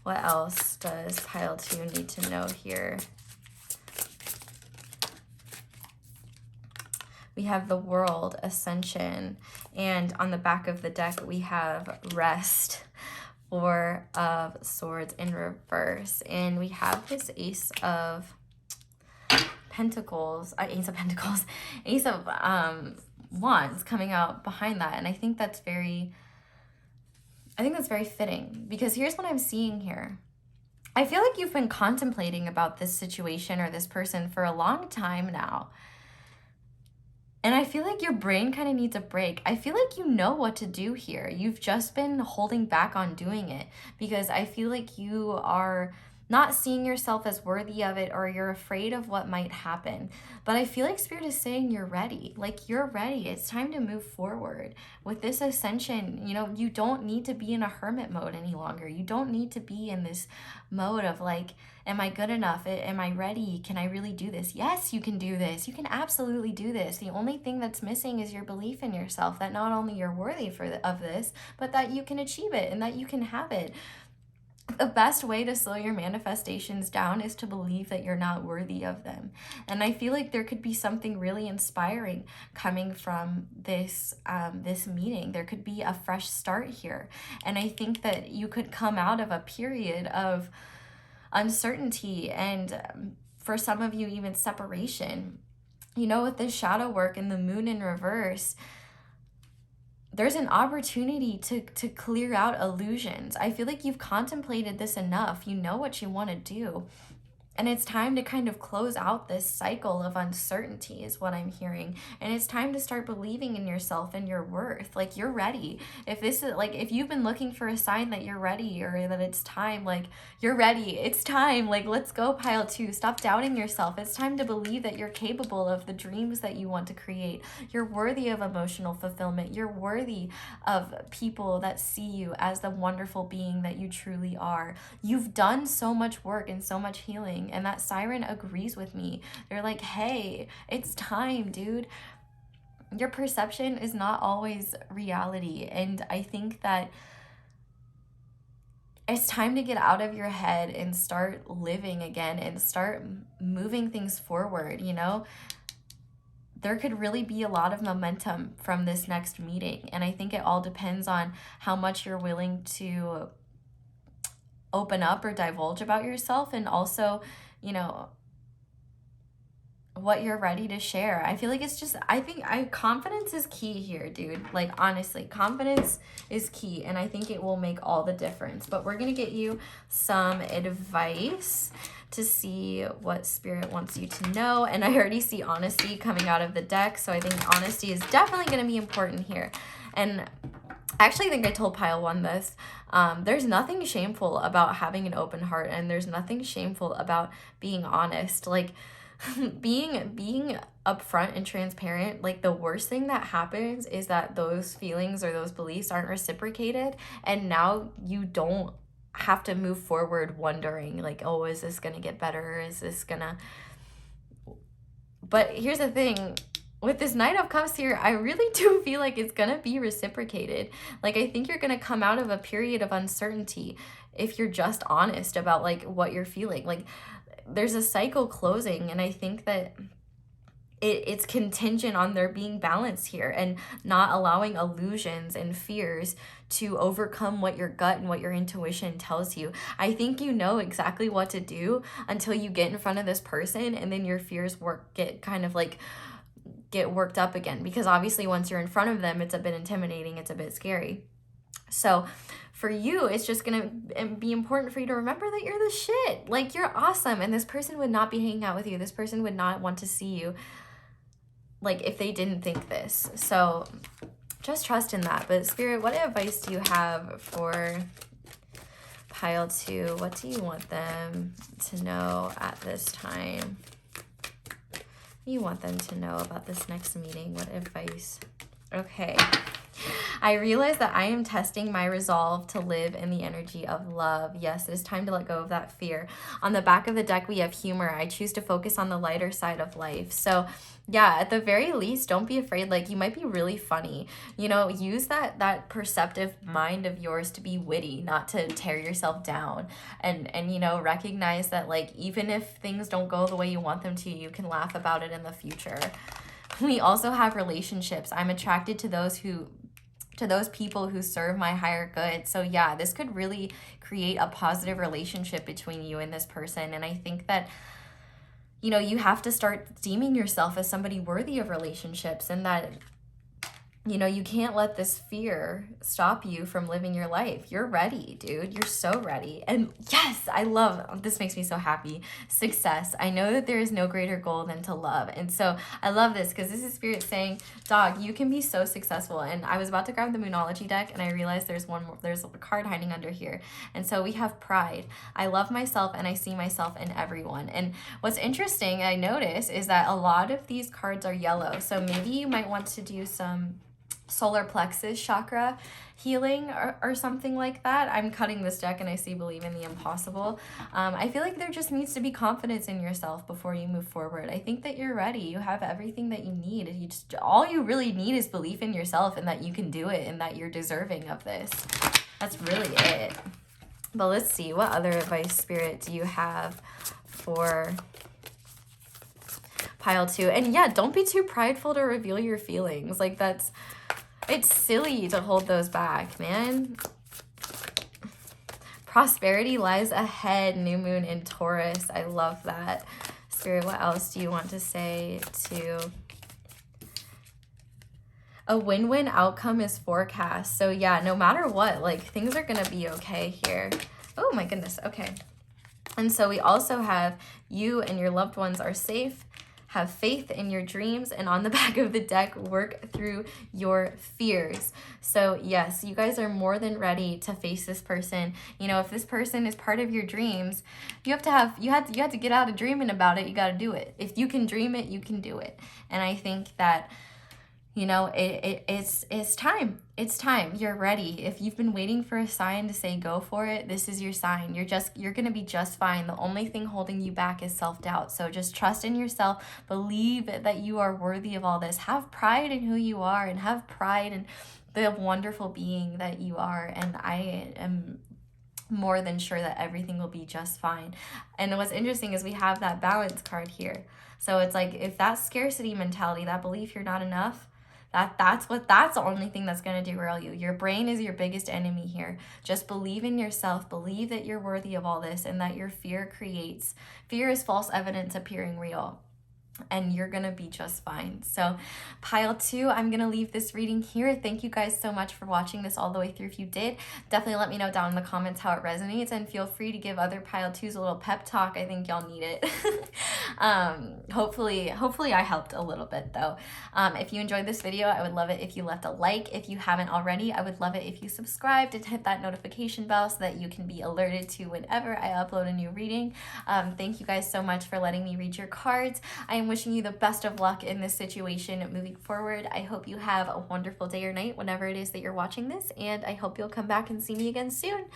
What else does pile 2 need to know here? We have the World, Ascension, and on the back of the deck we have Rest, 4 of Swords in reverse, and we have this Ace of Pentacles, Ace of Pentacles, Ace of Wands coming out behind that. And I think that's very fitting, because here's what I'm seeing here. I feel like you've been contemplating about this situation or this person for a long time now. And I feel like your brain kind of needs a break. I feel like you know what to do here. You've just been holding back on doing it because I feel like you are not seeing yourself as worthy of it, or you're afraid of what might happen. But I feel like Spirit is saying you're ready. Like, you're ready. It's time to move forward. With this ascension, you know, you don't need to be in a hermit mode any longer. You don't need to be in this mode of like, am I good enough? Am I ready? Can I really do this? Yes, you can do this. You can absolutely do this. The only thing that's missing is your belief in yourself, that not only you're worthy of this, but that you can achieve it and that you can have it. The best way to slow your manifestations down is to believe that you're not worthy of them. And I feel like there could be something really inspiring coming from this this meeting. There could be a fresh start here. And I think that you could come out of a period of uncertainty and for some of you even separation. You know, with this shadow work and the moon in reverse, there's an opportunity to clear out illusions. I feel like you've contemplated this enough. You know what you want to do. And it's time to kind of close out this cycle of uncertainty is what I'm hearing. And it's time to start believing in yourself and your worth. Like, you're ready. If this is like, if you've been looking for a sign that you're ready or that it's time, like, you're ready. It's time. Like, let's go, pile 2. Stop doubting yourself. It's time to believe that you're capable of the dreams that you want to create. You're worthy of emotional fulfillment. You're worthy of people that see you as the wonderful being that you truly are. You've done so much work and so much healing. And that siren agrees with me. They're like, hey, it's time, dude. Your perception is not always reality. And I think that it's time to get out of your head and start living again and start moving things forward, you know? There could really be a lot of momentum from this next meeting. And I think it all depends on how much you're willing to open up or divulge about yourself, and also, you know, what you're ready to share. I feel like it's just, confidence is key here, dude. Like, honestly, confidence is key, and I think it will make all the difference. But we're gonna get you some advice to see what Spirit wants you to know. And I already see honesty coming out of the deck, so I think honesty is definitely gonna be important here. And I actually think I told Pile 1 this. There's nothing shameful about having an open heart, and there's nothing shameful about being honest. Like, being upfront and transparent, like, the worst thing that happens is that those feelings or those beliefs aren't reciprocated, and now you don't have to move forward wondering, like, oh, is this gonna get better? Is this gonna... But here's the thing. With this Knight of Cups here, I really do feel like it's going to be reciprocated. Like, I think you're going to come out of a period of uncertainty if you're just honest about, like, what you're feeling. Like, there's a cycle closing, and I think that it's contingent on there being balance here and not allowing illusions and fears to overcome what your gut and what your intuition tells you. I think you know exactly what to do until you get in front of this person, and then your fears get worked up again, because obviously once you're in front of them, it's a bit intimidating, it's a bit scary. So for you, it's just gonna be important for you to remember that you're the shit. Like, you're awesome, and this person would not be hanging out with you. This person would not want to see you, like, if they didn't think this. So just trust in that. But Spirit, what advice do you have for Pile 2? What do you want them to know at this time? You want them to know about this next meeting? What advice? Okay. I realize that I am testing my resolve to live in the energy of love. Yes, it is time to let go of that fear. On the back of the deck, we have humor. I choose to focus on the lighter side of life. So yeah, at the very least, don't be afraid. Like, you might be really funny. You know, use that perceptive mind of yours to be witty, not to tear yourself down. And you know, recognize that, like, even if things don't go the way you want them to, you can laugh about it in the future. We also have relationships. I'm attracted to those people who serve my higher good. So yeah, this could really create a positive relationship between you and this person. And I think that you know, you have to start deeming yourself as somebody worthy of relationships, and that, you know, you can't let this fear stop you from living your life. You're ready, dude. You're so ready. And yes, I love, this makes me so happy. Success. I know that there is no greater goal than to love. And so I love this because this is Spirit saying, dog, you can be so successful. And I was about to grab the Moonology deck and I realized there's one more, there's a card hiding under here. And so we have pride. I love myself and I see myself in everyone. And what's interesting, I notice, is that a lot of these cards are yellow. So maybe you might want to do some solar plexus chakra healing or something like that. I'm cutting this deck and I see believe in the impossible. I feel like there just needs to be confidence in yourself before you move forward. I think that you're ready. You have everything that you need. You just, all you really need is belief in yourself and that you can do it and that you're deserving of this. That's really it. But let's see, what other advice, Spirit, do you have for pile 2? And yeah, don't be too prideful to reveal your feelings. Like, that's, it's silly to hold those back, man. Prosperity lies ahead, new moon in Taurus. I love that. Spirit, what else do you want to say to... A win-win outcome is forecast. So yeah, no matter what, like, things are gonna be okay here. Oh my goodness, okay. And so we also have you and your loved ones are safe. Have faith in your dreams, and on the back of the deck, work through your fears. So yes, you guys are more than ready to face this person. You know, if this person is part of your dreams, you have to get out of dreaming about it. You got to do it. If you can dream it, you can do it. And I think that, you know, it's time. It's time. You're ready. If you've been waiting for a sign to say go for it, this is your sign. You're going to be just fine. The only thing holding you back is self-doubt. So just trust in yourself. Believe that you are worthy of all this. Have pride in who you are and have pride in the wonderful being that you are. And I am more than sure that everything will be just fine. And what's interesting is we have that balance card here. So it's like, if that scarcity mentality, that belief you're not enough, that's the only thing that's going to derail you. Your brain is your biggest enemy here. Just believe in yourself. Believe that you're worthy of all this and that your fear is false evidence appearing real. And you're gonna be just fine. So pile 2, I'm gonna leave this reading here. Thank you guys so much for watching this all the way through. If you did, definitely let me know down in the comments how it resonates, and feel free to give other pile 2s a little pep talk. I think y'all need it. Hopefully I helped a little bit though. If you enjoyed this video, I would love it if you left a like. If you haven't already, I would love it if you subscribed and hit that notification bell so that you can be alerted to whenever I upload a new reading. Thank you guys so much for letting me read your cards. I am wishing you the best of luck in this situation moving forward. I hope you have a wonderful day or night whenever it is that you're watching this, and I hope you'll come back and see me again soon.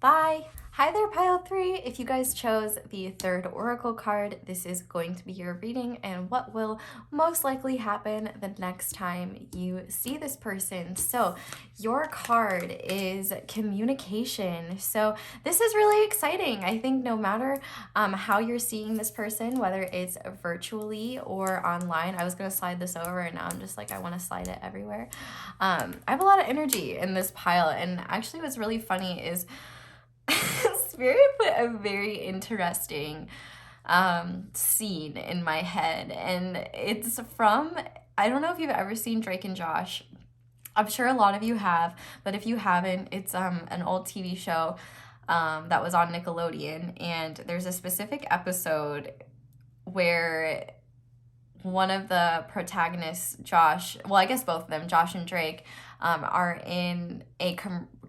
Bye. Hi there, pile 3. If you guys chose the 3rd oracle card, this is going to be your reading and what will most likely happen the next time you see this person. So your card is communication. So this is really exciting. I think no matter how you're seeing this person, whether it's virtually or online, I was going to slide this over and now I'm just like, I want to slide it everywhere. I have a lot of energy in this pile, and actually what's really funny is Spirit put a very interesting scene in my head, and it's from, I don't know if you've ever seen Drake and Josh. I'm sure a lot of you have, but if you haven't, it's an old TV show that was on Nickelodeon, and there's a specific episode where one of the protagonists, Josh, well, I guess both of them, Josh and Drake, are in a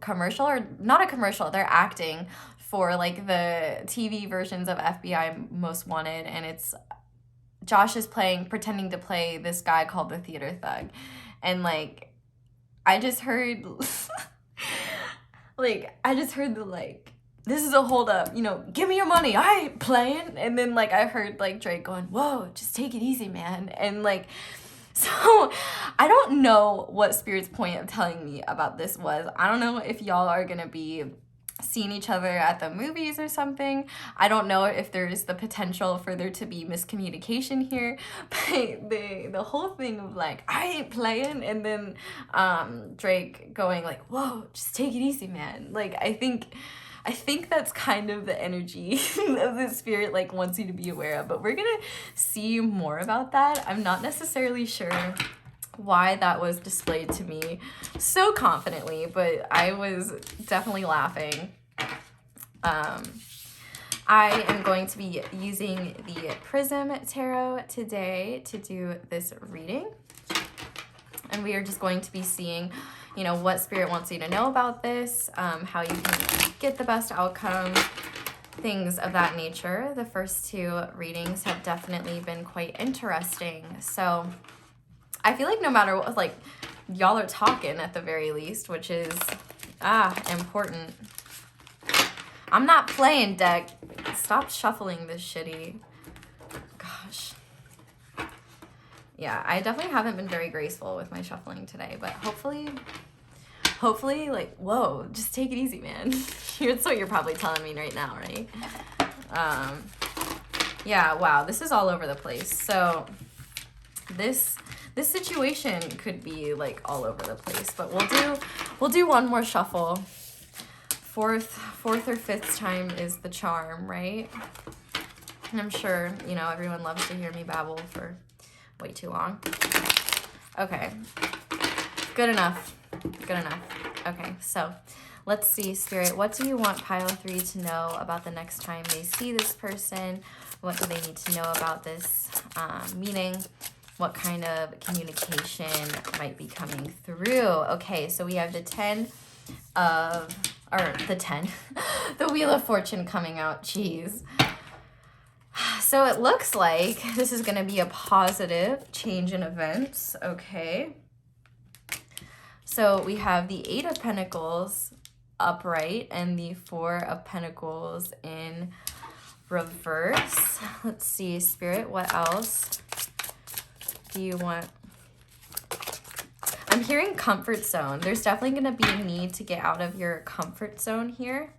commercial, or not a commercial, they're acting for like the TV versions of FBI Most Wanted, and it's Josh is pretending to play this guy called the Theater Thug, and like I just heard this is a hold up, you know, give me your money, I ain't playing. And then like I heard like Drake going, whoa, just take it easy, man. And like, so I don't know what Spirit's point of telling me about this was. I don't know if y'all are gonna be seeing each other at the movies or something. I don't know if there's the potential for there to be miscommunication here, but the whole thing of like, I ain't playing, and then Drake going like, whoa, just take it easy, man. Like, I think I think that's kind of the energy of the spirit like wants you to be aware of, but we're gonna see more about that. I'm not necessarily sure why that was displayed to me so confidently, but I was definitely laughing. I am going to be using the Prism Tarot today to do this reading. And we are just going to be seeing, you know, what Spirit wants you to know about this, how you can get the best outcome, things of that nature. The first two readings have definitely been quite interesting. So I feel like no matter what, like, y'all are talking at the very least, which is, important. I'm not playing, deck. Stop shuffling this shitty. Gosh. Yeah, I definitely haven't been very graceful with my shuffling today, but hopefully, like, whoa, just take it easy, man. That's what you're probably telling me right now, right? Yeah, wow, this is all over the place. So this situation could be like all over the place, but we'll do one more shuffle. Fourth or fifth time is the charm, right? And I'm sure, you know, everyone loves to hear me babble for way too long. Okay. Good enough. Good enough. Okay, so let's see, Spirit. What do you want Pile 3 to know about the next time they see this person? What do they need to know about this meeting? What kind of communication might be coming through? Okay, so we have the 10 of... or the 10, the Wheel of Fortune coming out. Jeez. So it looks like this is going to be a positive change in events. Okay. So we have the 8 of Pentacles upright and the 4 of Pentacles in reverse. Let's see, Spirit, what else do you want? I'm hearing comfort zone. There's definitely going to be a need to get out of your comfort zone here.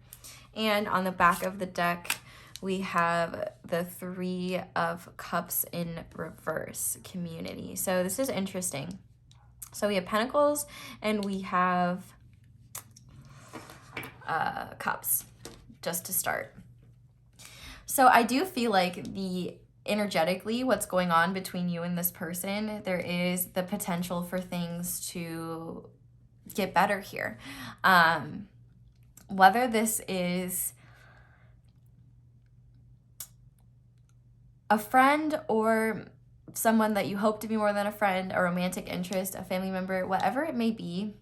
And on the back of the deck, we have the 3 of Cups in reverse, community. So this is interesting. So we have Pentacles and we have Cups, just to start. So I do feel like energetically what's going on between you and this person, there is the potential for things to get better here. Whether this is a friend or someone that you hope to be more than a friend, a romantic interest, a family member, whatever it may be,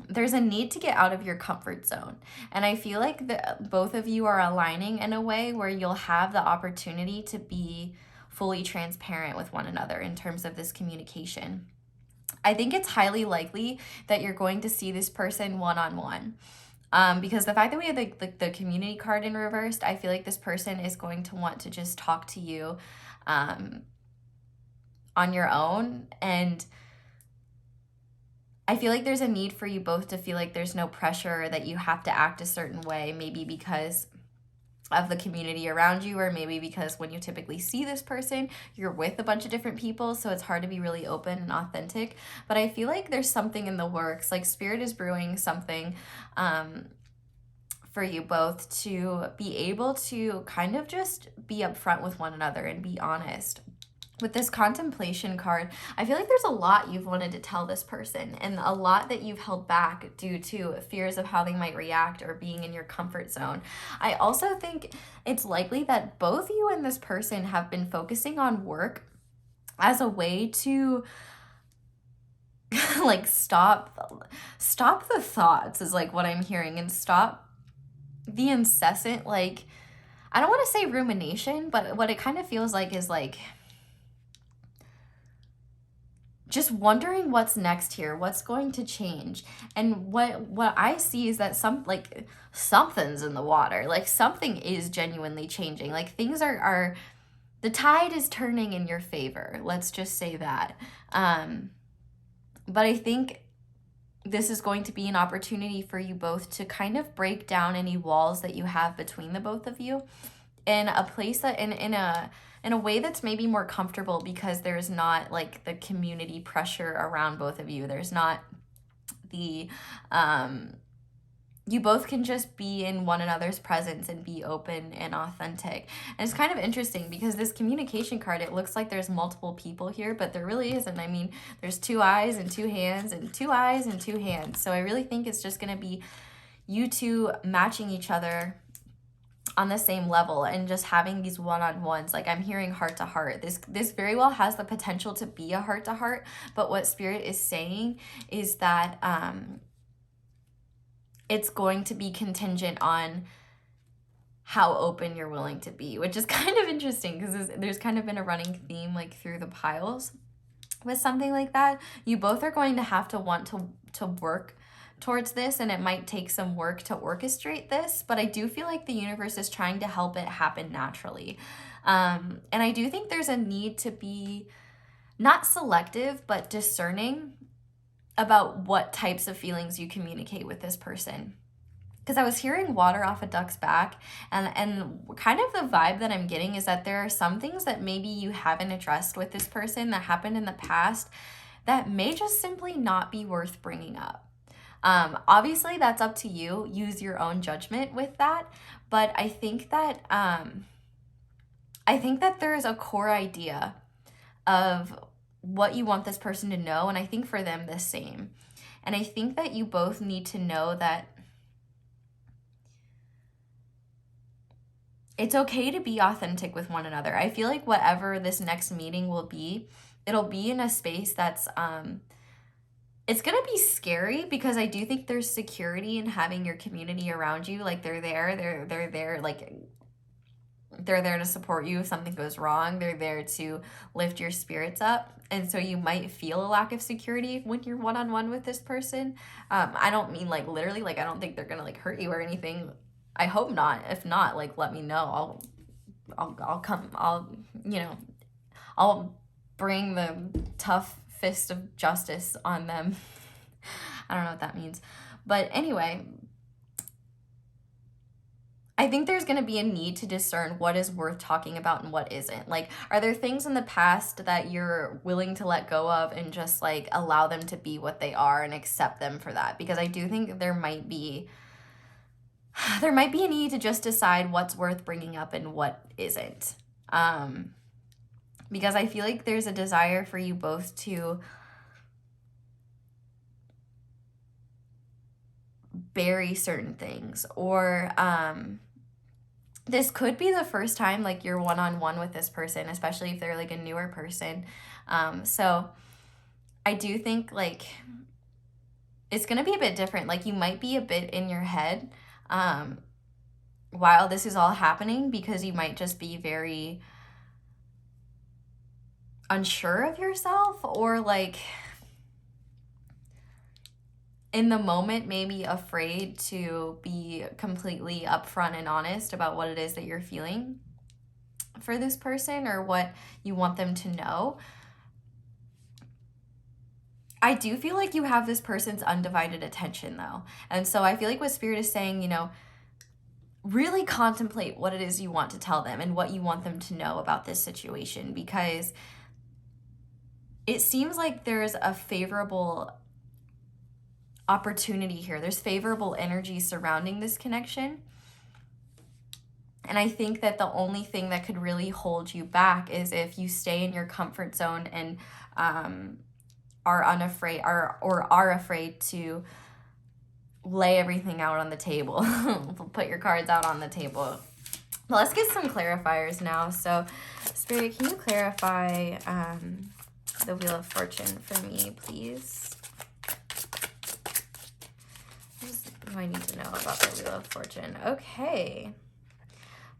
there's a need to get out of your comfort zone. And I feel like both of you are aligning in a way where you'll have the opportunity to be fully transparent with one another in terms of this communication. I think it's highly likely that you're going to see this person one-on-one. Because the fact that we have the community card in reversed, I feel like this person is going to want to just talk to you on your own. And I feel like there's a need for you both to feel like there's no pressure that you have to act a certain way, maybe because of the community around you, or maybe because when you typically see this person, you're with a bunch of different people, so it's hard to be really open and authentic. But I feel like there's something in the works, like Spirit is brewing something for you both to be able to kind of just be upfront with one another and be honest. With this contemplation card, I feel like there's a lot you've wanted to tell this person and a lot that you've held back due to fears of how they might react or being in your comfort zone. I also think it's likely that both you and this person have been focusing on work as a way to like stop the thoughts is like what I'm hearing, and stop the incessant, like, I don't want to say rumination, but what it kind of feels like is like just wondering what's next here, what's going to change. And what I see is that something's in the water, like something is genuinely changing, like things are the tide is turning in your favor, let's just say that. But I think this is going to be an opportunity for you both to kind of break down any walls that you have between the both of you in a place that in a way that's maybe more comfortable, because there's not like the community pressure around both of you. There's not the you both can just be in one another's presence and be open and authentic. And it's kind of interesting because this communication card, it looks like there's multiple people here, but there really isn't. I mean, there's 2 eyes and 2 hands and 2 eyes and 2 hands. So I really think it's just going to be you two matching each other on the same level and just having these one-on-ones. Like, I'm hearing heart to heart. This very well has the potential to be a heart to heart, but what Spirit is saying is that it's going to be contingent on how open you're willing to be, which is kind of interesting because there's kind of been a running theme like through the piles with something like that. You both are going to have to want to work towards this, and it might take some work to orchestrate this, but I do feel like the universe is trying to help it happen naturally. And I do think there's a need to be not selective, but discerning about what types of feelings you communicate with this person. Because I was hearing water off a duck's back, and kind of the vibe that I'm getting is that there are some things that maybe you haven't addressed with this person that happened in the past that may just simply not be worth bringing up. Obviously that's up to you. Use your own judgment with that. But I think that there's a core idea of what you want this person to know, and I think for them the same. And I think that you both need to know that it's okay to be authentic with one another. I feel like whatever this next meeting will be, it'll be in a space that's it's gonna be scary, because I do think there's security in having your community around you. Like, they're there, like, they're there to support you if something goes wrong. They're there to lift your spirits up. And so you might feel a lack of security when you're one-on-one with this person. I don't mean like literally, like, I don't think they're gonna like hurt you or anything. I hope not. If not, like, let me know. I'll come, I'll bring the tough fist of justice on them. I don't know what that means. But anyway, I think there's going to be a need to discern what is worth talking about and what isn't. Like, are there things in the past that you're willing to let go of and just like allow them to be what they are and accept them for that? Because I do think there might be a need to just decide what's worth bringing up and what isn't. Because I feel like there's a desire for you both to bury certain things, or this could be the first time like you're one-on-one with this person, especially if they're like a newer person. So I do think like it's gonna be a bit different. Like, you might be a bit in your head while this is all happening, because you might just be very unsure of yourself, or like in the moment maybe afraid to be completely upfront and honest about what it is that you're feeling for this person or what you want them to know. I do feel like you have this person's undivided attention though. And so I feel like what Spirit is saying, really contemplate what it is you want to tell them and what you want them to know about this situation, because it seems like there's a favorable opportunity here. There's favorable energy surrounding this connection. And I think that the only thing that could really hold you back is if you stay in your comfort zone and are afraid to lay everything out on the table. Put your cards out on the table. Well, let's get some clarifiers now. So, Spirit, can you clarify the Wheel of Fortune for me, please? What do I need to know about the Wheel of Fortune? Okay.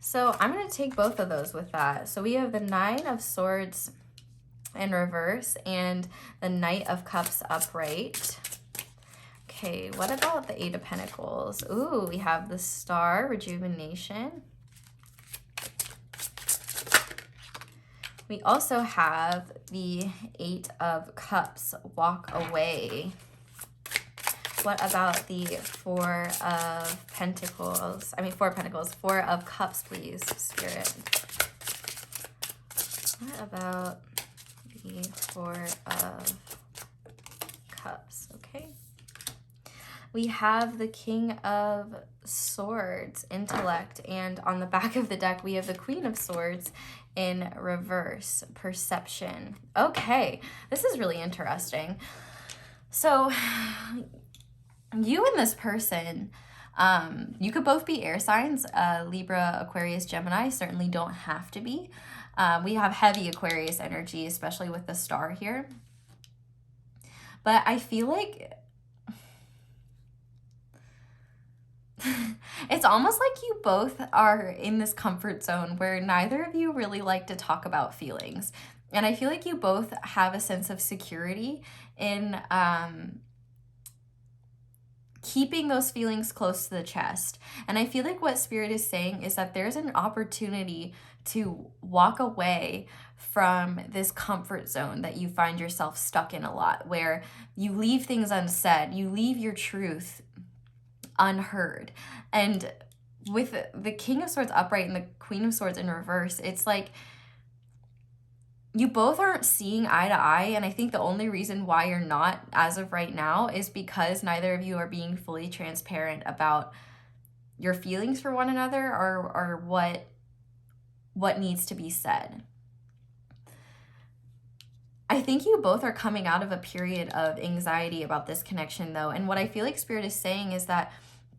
So I'm going to take both of those with that. So we have the 9 of Swords in reverse and the Knight of Cups upright. Okay, what about the 8 of Pentacles? Ooh, we have the Star, Rejuvenation. We also have the 8 of Cups, Walk Away. What about the 4 of Pentacles? 4 of Pentacles. 4 of Cups, please, Spirit. What about the 4 of Cups? Okay. we have the King of Swords, intellect, and on the back of the deck, we have the Queen of Swords in reverse, perception. Okay, this is really interesting. So, you and this person, you could both be air signs, Libra, Aquarius, Gemini, certainly don't have to be. We have heavy Aquarius energy, especially with the star here. But I feel like it's almost like you both are in this comfort zone where neither of you really like to talk about feelings. And I feel like you both have a sense of security in keeping those feelings close to the chest. And I feel like what Spirit is saying is that there's an opportunity to walk away from this comfort zone that you find yourself stuck in a lot, where you leave things unsaid, you leave your truth unheard. And with the King of Swords upright and the Queen of Swords in reverse, it's like you both aren't seeing eye to eye. And I think the only reason why you're not as of right now is because neither of you are being fully transparent about your feelings for one another, or what needs to be said. I think you both are coming out of a period of anxiety about this connection, though. And what I feel like Spirit is saying is that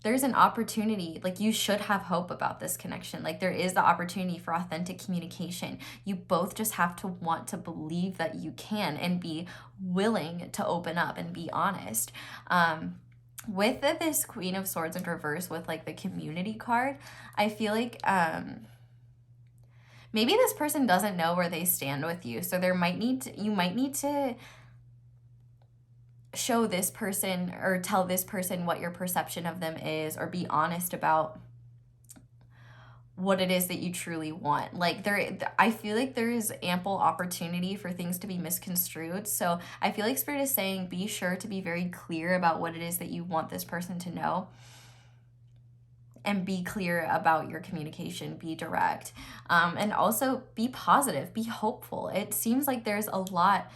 there's an opportunity, like you should have hope about this connection. Like there is the opportunity for authentic communication. You both just have to want to believe that you can and be willing to open up and be honest. With this Queen of Swords in reverse with like the community card, I feel like maybe this person doesn't know where they stand with you. So you might need to show this person or tell this person what your perception of them is, or be honest about what it is that you truly want. Like I feel like there is ample opportunity for things to be misconstrued. So I feel like Spirit is saying be sure to be very clear about what it is that you want this person to know. And be clear about your communication, be direct. And also be positive, be hopeful. It seems like there's a lot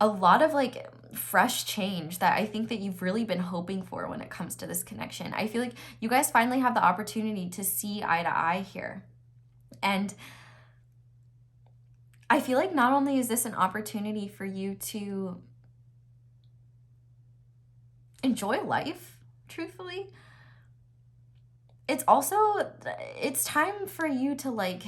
of like fresh change that I think that you've really been hoping for when it comes to this connection. I feel like you guys finally have the opportunity to see eye to eye here. And I feel like not only is this an opportunity for you to enjoy life, truthfully, it's time for you to like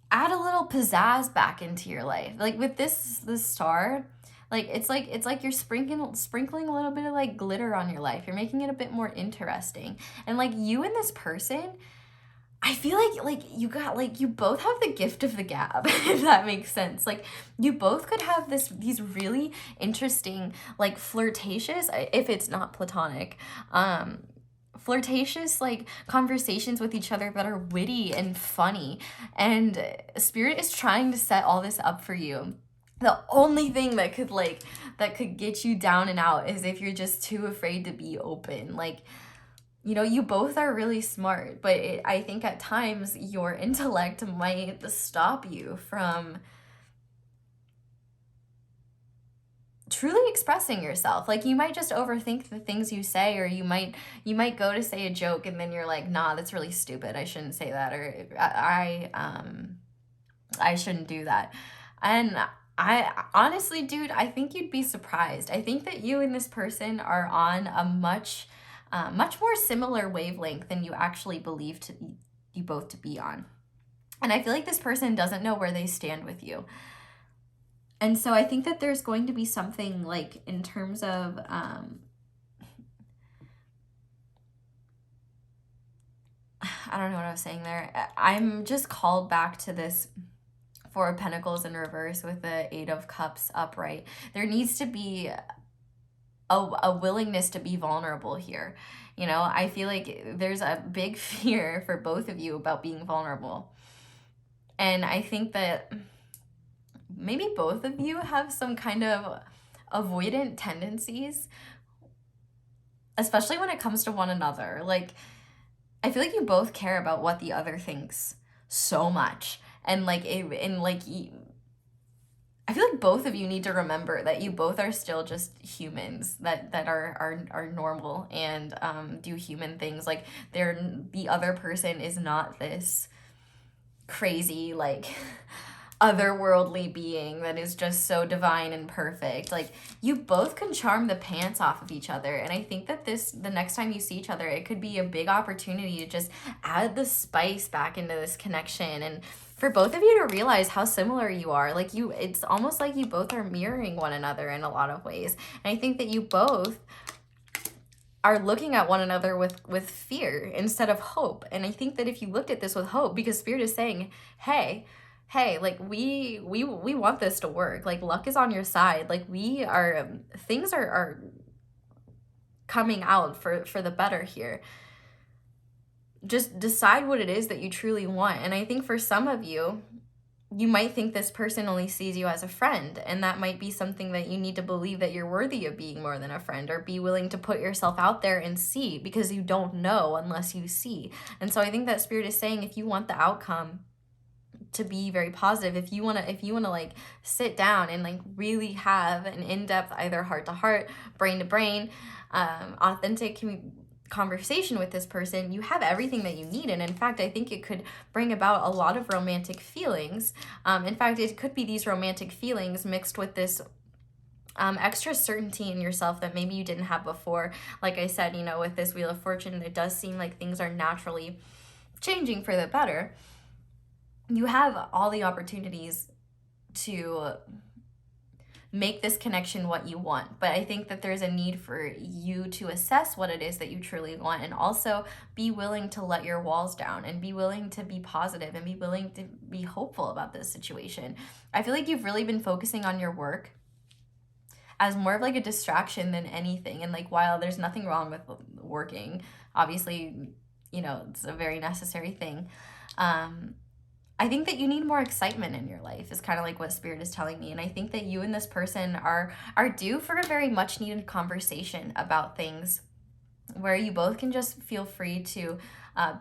add a little pizzazz back into your life. Like with this star, like it's like you're sprinkling a little bit of like glitter on your life. You're making it a bit more interesting. And like you and this person, I feel like you both have the gift of the gab, if that makes sense. Like you both could have these really interesting, like flirtatious, if it's not platonic, flirtatious like conversations with each other that are witty and funny. And Spirit is trying to set all this up for you. The only thing that could get you down and out is if you're just too afraid to be open. Like, you know, you both are really smart, but I think at times your intellect might stop you from truly expressing yourself. Like you might just overthink the things you say, or you might go to say a joke and then you're like, nah, that's really stupid, I shouldn't say that, or I shouldn't do that. And I honestly, dude, I think you'd be surprised. I think that you and this person are on a much more similar wavelength than you actually believe you both to be on. And I feel like this person doesn't know where they stand with you. And so I think that there's going to be something like in terms of I don't know what I was saying there. I'm just called back to this Four of Pentacles in reverse with the Eight of Cups upright. There needs to be a willingness to be vulnerable here. You know, I feel like there's a big fear for both of you about being vulnerable. And I think that maybe both of you have some kind of avoidant tendencies, especially when it comes to one another. Like, I feel like you both care about what the other thinks so much. And I feel like both of you need to remember that you both are still just humans that are normal and do human things. Like the other person is not this crazy, like, otherworldly being that is just so divine and perfect. Like, you both can charm the pants off of each other, and I think that the next time you see each other, it could be a big opportunity to just add the spice back into this connection, and for both of you to realize how similar you are. Like, it's almost like you both are mirroring one another in a lot of ways, and I think that you both are looking at one another with fear instead of hope. And I think that if you looked at this with hope, because Spirit is saying, hey, like, we want this to work. Like, luck is on your side. Like, things are coming out for the better here. Just decide what it is that you truly want. And I think for some of you, you might think this person only sees you as a friend, and that might be something that you need to believe, that you're worthy of being more than a friend, or be willing to put yourself out there and see, because you don't know unless you see. And so I think that Spirit is saying, if you want the outcome to be very positive, if you want to like sit down and like really have an in-depth, either heart to heart, brain to brain, authentic conversation with this person, you have everything that you need. And in fact, I think it could bring about a lot of romantic feelings. In fact, it could be these romantic feelings mixed with this extra certainty in yourself that maybe you didn't have before. Like I said, with this Wheel of Fortune, it does seem like things are naturally changing for the better. You have all the opportunities to make this connection what you want. But I think that there's a need for you to assess what it is that you truly want, and also be willing to let your walls down, and be willing to be positive, and be willing to be hopeful about this situation. I feel like you've really been focusing on your work as more of like a distraction than anything. And like, while there's nothing wrong with working, obviously, it's a very necessary thing. I think that you need more excitement in your life, is kind of like what Spirit is telling me. And I think that you and this person are due for a very much needed conversation about things, where you both can just feel free to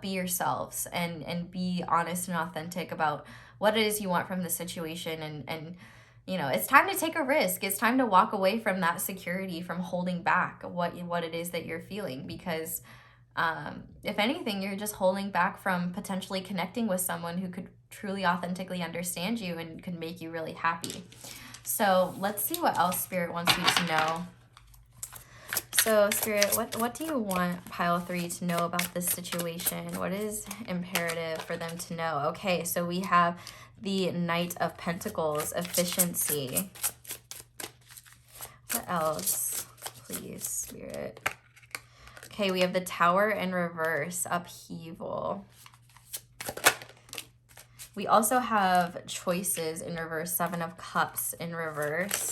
be yourselves and be honest and authentic about what it is you want from the situation. And it's time to take a risk. It's time to walk away from that security, from holding back what it is that you're feeling, because if anything, you're just holding back from potentially connecting with someone who could truly authentically understand you and could make you really happy. So let's see what else Spirit wants you to know. So Spirit, what do you want pile 3 to know about this situation? What is imperative for them to know? Okay, so we have the Knight of Pentacles, efficiency. What else, please, Spirit? Okay, we have the Tower in reverse, upheaval. We also have choices in reverse, 7 of Cups in reverse.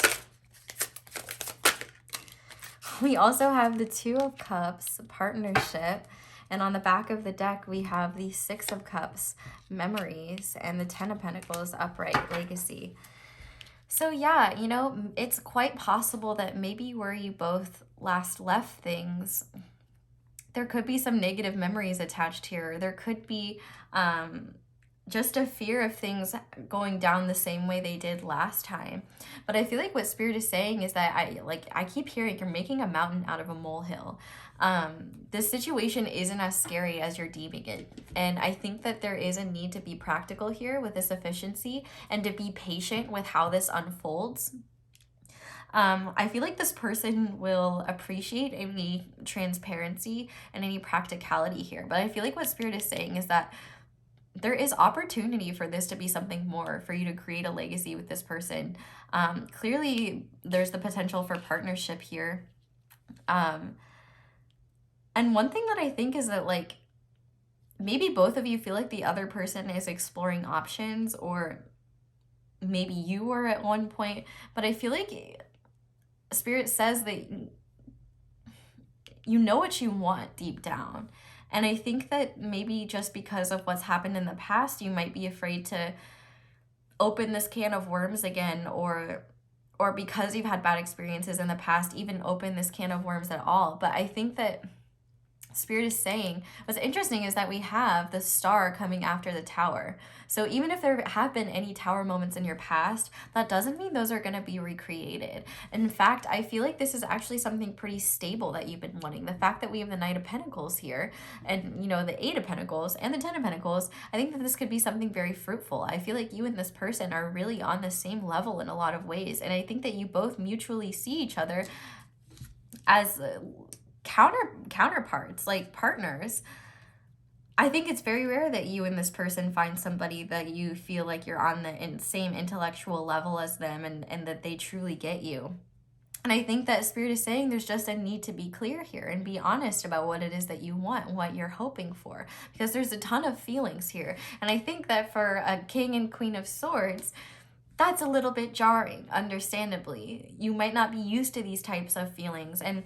We also have the 2 of Cups, partnership. And on the back of the deck, we have the 6 of Cups, memories, and the 10 of Pentacles, upright, legacy. So yeah, it's quite possible that maybe where you both last left things, there could be some negative memories attached here. There could be just a fear of things going down the same way they did last time. But I feel like what Spirit is saying is that I keep hearing you're making a mountain out of a molehill. This situation isn't as scary as you're deeming it. And I think that there is a need to be practical here with this efficiency, and to be patient with how this unfolds. I feel like this person will appreciate any transparency and any practicality here. But I feel like what Spirit is saying is that there is opportunity for this to be something more, for you to create a legacy with this person. Clearly, there's the potential for partnership here. And one thing that I think is that, like, maybe both of you feel like the other person is exploring options, or maybe you were at one point. But I feel like Spirit says that you know what you want deep down. And I think that maybe just because of what's happened in the past, you might be afraid to open this can of worms again, or because you've had bad experiences in the past, even open this can of worms at all. But I think that Spirit is saying, what's interesting is that we have the star coming after the tower. So even if there have been any tower moments in your past, that doesn't mean those are going to be recreated. In fact, I feel like this is actually something pretty stable that you've been wanting. The fact that we have the Knight of Pentacles here and, you know, the Eight of Pentacles and the Ten of Pentacles, I think that this could be something very fruitful. I feel like you and this person are really on the same level in a lot of ways. And I think that you both mutually see each other as counterparts, like partners. I think it's very rare that you and this person find somebody that you feel like you're on the same intellectual level as them, and that they truly get you. And I think that Spirit is saying there's just a need to be clear here and be honest about what it is that you want, what you're hoping for, because there's a ton of feelings here. And I think that for a King and Queen of Swords, that's a little bit jarring, understandably. You might not be used to these types of feelings, and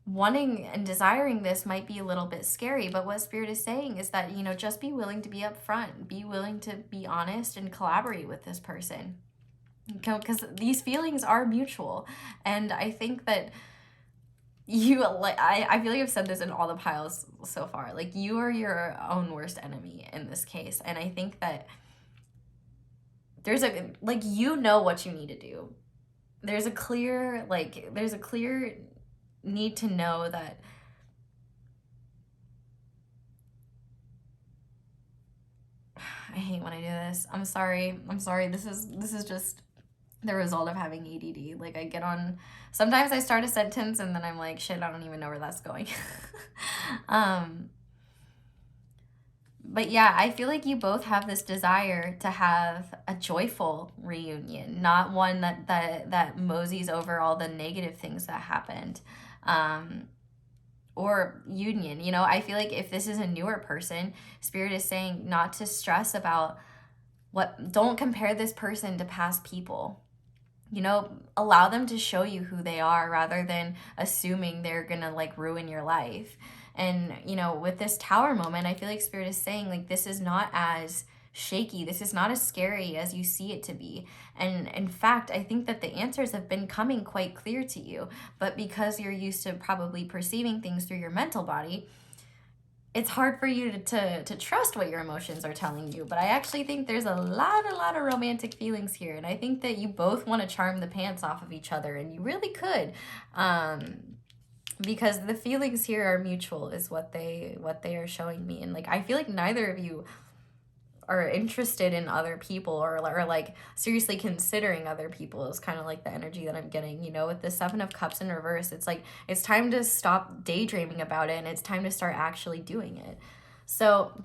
wanting and desiring this might be a little bit scary. But what Spirit is saying is that, you know, just be willing to be upfront, be willing to be honest and collaborate with this person, because these feelings are mutual. And I think that you, like, I feel like I've said this in all the piles so far, like, you are your own worst enemy in this case. And I think that there's a, like, you know what you need to do. There's a clear need to know that I hate when I do this. I'm sorry. This is just the result of having ADD. Like, I get on, sometimes I start a sentence and then I'm like, shit, I don't even know where that's going. But yeah, I feel like you both have this desire to have a joyful reunion, not one that moseys over all the negative things that happened. Or union. You know, I feel like if this is a newer person, Spirit is saying not to stress about don't compare this person to past people. You know, allow them to show you who they are rather than assuming they're gonna like ruin your life. And, you know, with this tower moment, I feel like Spirit is saying, like, this is not as shaky, this is not as scary as you see it to be. And in fact, I think that the answers have been coming quite clear to you, but because you're used to probably perceiving things through your mental body, it's hard for you to trust what your emotions are telling you. But I actually think there's a lot of romantic feelings here, and I think that you both want to charm the pants off of each other, and you really could, because the feelings here are mutual, is what they are showing me. And like, I feel like neither of you are interested in other people, or like seriously considering other people, is kind of like the energy that I'm getting. You know, with the Seven of Cups in reverse, it's like it's time to stop daydreaming about it and it's time to start actually doing it. So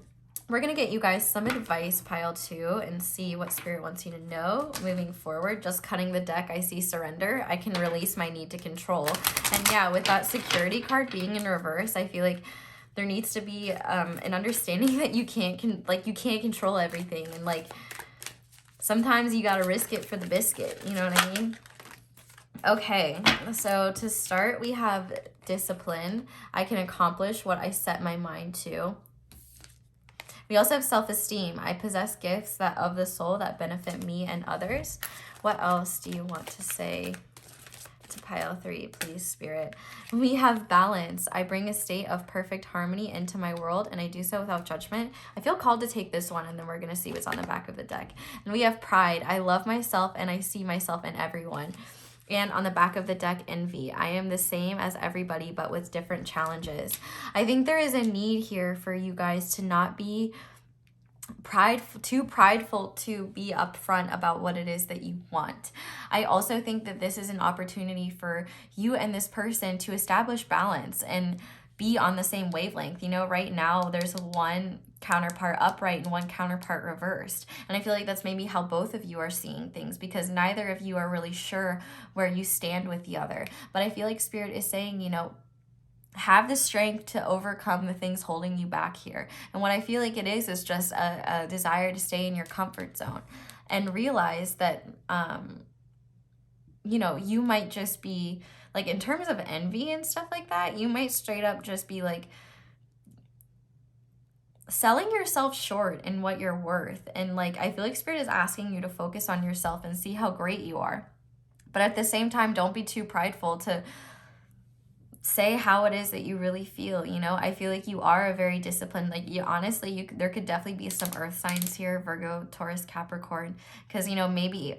we're gonna get you guys some advice, pile 2, and see what Spirit wants you to know moving forward. Just cutting the deck, I see surrender. I can release my need to control. And yeah, with that security card being in reverse, I feel like there needs to be an understanding that you can't control everything, and like sometimes you gotta risk it for the biscuit. You know what I mean? Okay, so to start, we have discipline. I can accomplish what I set my mind to. We also have self-esteem. I possess gifts that of the soul that benefit me and others. What else do you want to say to pile 3, please, Spirit? We have balance. I bring a state of perfect harmony into my world, and I do so without judgment. I feel called to take this one, and then we're going to see what's on the back of the deck. And we have pride. I love myself, and I see myself in everyone. And on the back of the deck, envy. I am the same as everybody, but with different challenges. I think there is a need here for you guys to not be too prideful to be upfront about what it is that you want. I also think that this is an opportunity for you and this person to establish balance and be on the same wavelength. You know, right now there's one counterpart upright and one counterpart reversed, and I feel like that's maybe how both of you are seeing things, because neither of you are really sure where you stand with the other. But I feel like Spirit is saying, you know, have the strength to overcome the things holding you back here. And what I feel like it is just a desire to stay in your comfort zone, and realize that you know, you might just be like, in terms of envy and stuff like that, you might straight up just be like selling yourself short in what you're worth. And like, I feel like Spirit is asking you to focus on yourself and see how great you are. But at the same time, don't be too prideful to say how it is that you really feel. You know, I feel like you are a very disciplined, like you honestly, there could definitely be some earth signs here, Virgo, Taurus, Capricorn, because, you know, maybe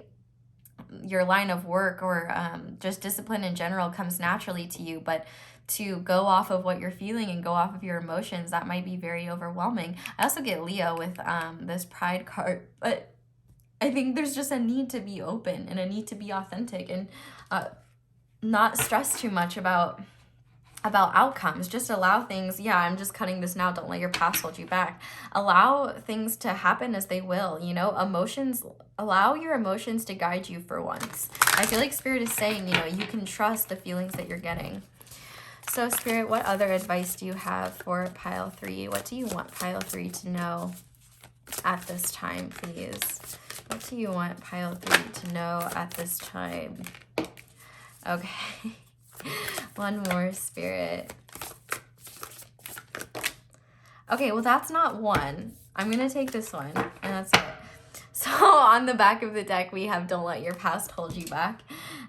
your line of work or just discipline in general comes naturally to you, but to go off of what you're feeling and go off of your emotions, that might be very overwhelming. I also get Leo with this pride card, but I think there's just a need to be open and a need to be authentic and not stress too much about outcomes. Just allow things. Yeah, I'm just cutting this now. Don't let your past hold you back. Allow things to happen as they will. You know, emotions, allow your emotions to guide you for once. I feel like Spirit is saying, you know, you can trust the feelings that you're getting. So Spirit, what other advice do you have for pile 3? What do you want pile 3 to know at this time, please? What do you want pile 3 to know at this time? Okay. One more, Spirit. Okay, well, that's not one. I'm going to take this one, and that's it. So on the back of the deck, we have Don't Let Your Past Hold You Back.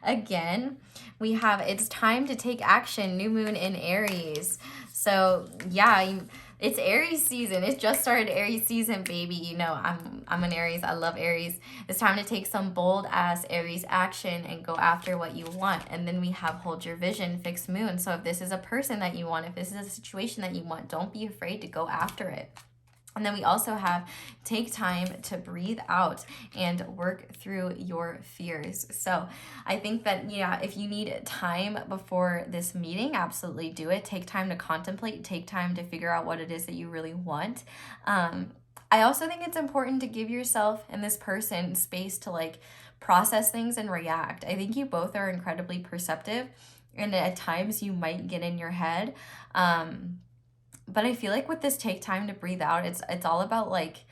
Again, we have It's Time to Take Action, New Moon in Aries. So, yeah, it's Aries season. It just started Aries season, baby. You know, I'm an Aries. I love Aries. It's time to take some bold ass Aries action and go after what you want. And then we have Hold Your Vision, Fixed Moon. So if this is a person that you want, if this is a situation that you want, don't be afraid to go after it. And then we also have Take Time to Breathe Out and Work Through Your Fears. So I think that, yeah, if you need time before this meeting, absolutely do it. Take time to contemplate, take time to figure out what it is that you really want. I also think it's important to give yourself and this person space to like process things and react. I think you both are incredibly perceptive, and at times you might get in your head. But I feel like with this Take Time to Breathe Out, it's all about like,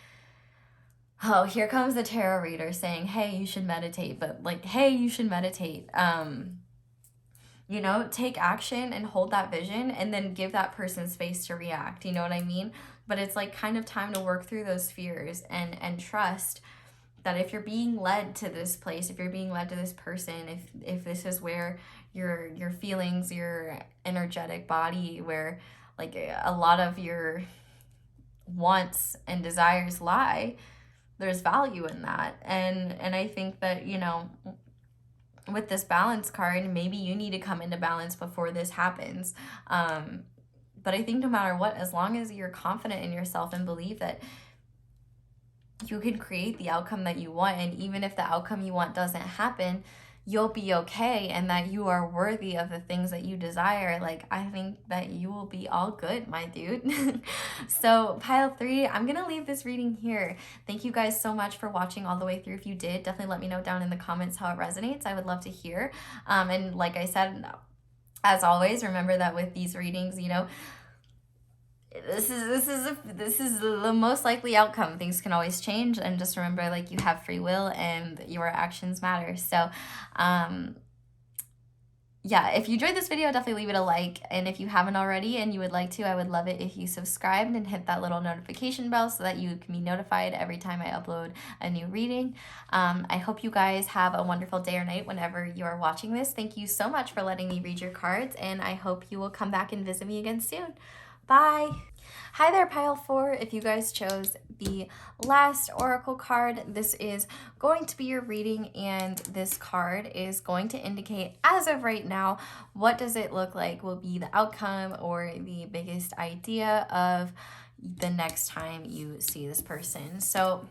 oh, here comes the tarot reader saying, hey, you should meditate. But like, hey, you should meditate. You know, take action and hold that vision and then give that person space to react. You know what I mean? But it's like kind of time to work through those fears and trust that if you're being led to this place, if you're being led to this person, if this is where your feelings, your energetic body, where like a lot of your wants and desires lie, there's value in that. And I think that, you know, with this balance card, maybe you need to come into balance before this happens. But I think no matter what, as long as you're confident in yourself and believe that you can create the outcome that you want, and even if the outcome you want doesn't happen, you'll be okay, and that you are worthy of the things that you desire, like I think that you will be all good, my dude. So pile 3, I'm gonna leave this reading here. Thank you guys so much for watching all the way through. If you did, definitely let me know down in the comments how it resonates. I would love to hear. And like I said, as always, remember that with these readings, you know, this is the most likely outcome. Things can always change, and just remember, like, you have free will and your actions matter. So yeah, if you enjoyed this video, definitely leave it a like, and if you haven't already and you would like to, I would love it if you subscribed and hit that little notification bell so that you can be notified every time I upload a new reading. I hope you guys have a wonderful day or night whenever you are watching this. Thank you so much for letting me read your cards, and I hope you will come back and visit me again soon. Bye. Hi there, pile 4. If you guys chose the last oracle card, this is going to be your reading, and this card is going to indicate, as of right now, what does it look like will be the outcome or the biggest idea of the next time you see this person. So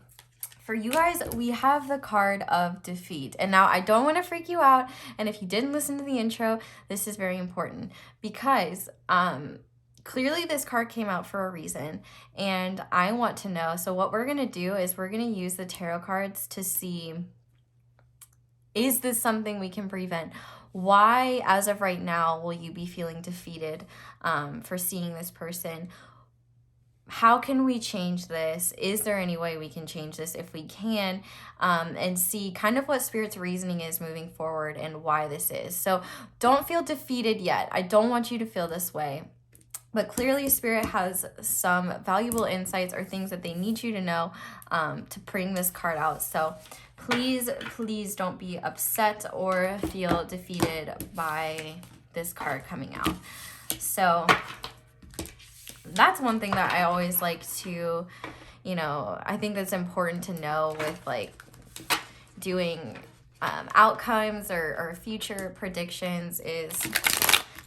for you guys, we have the card of defeat. And now I don't want to freak you out, and if you didn't listen to the intro, this is very important, because clearly this card came out for a reason, and I want to know. So what we're going to do is we're going to use the tarot cards to see, is this something we can prevent? Why, as of right now, will you be feeling defeated for seeing this person? How can we change this? Is there any way we can change this? If we can, and see kind of what Spirit's reasoning is moving forward and why this is. So don't feel defeated yet. I don't want you to feel this way. But clearly Spirit has some valuable insights or things that they need you to know to bring this card out. So please, please don't be upset or feel defeated by this card coming out. So that's one thing that I always like to, you know, I think that's important to know with like doing outcomes or future predictions is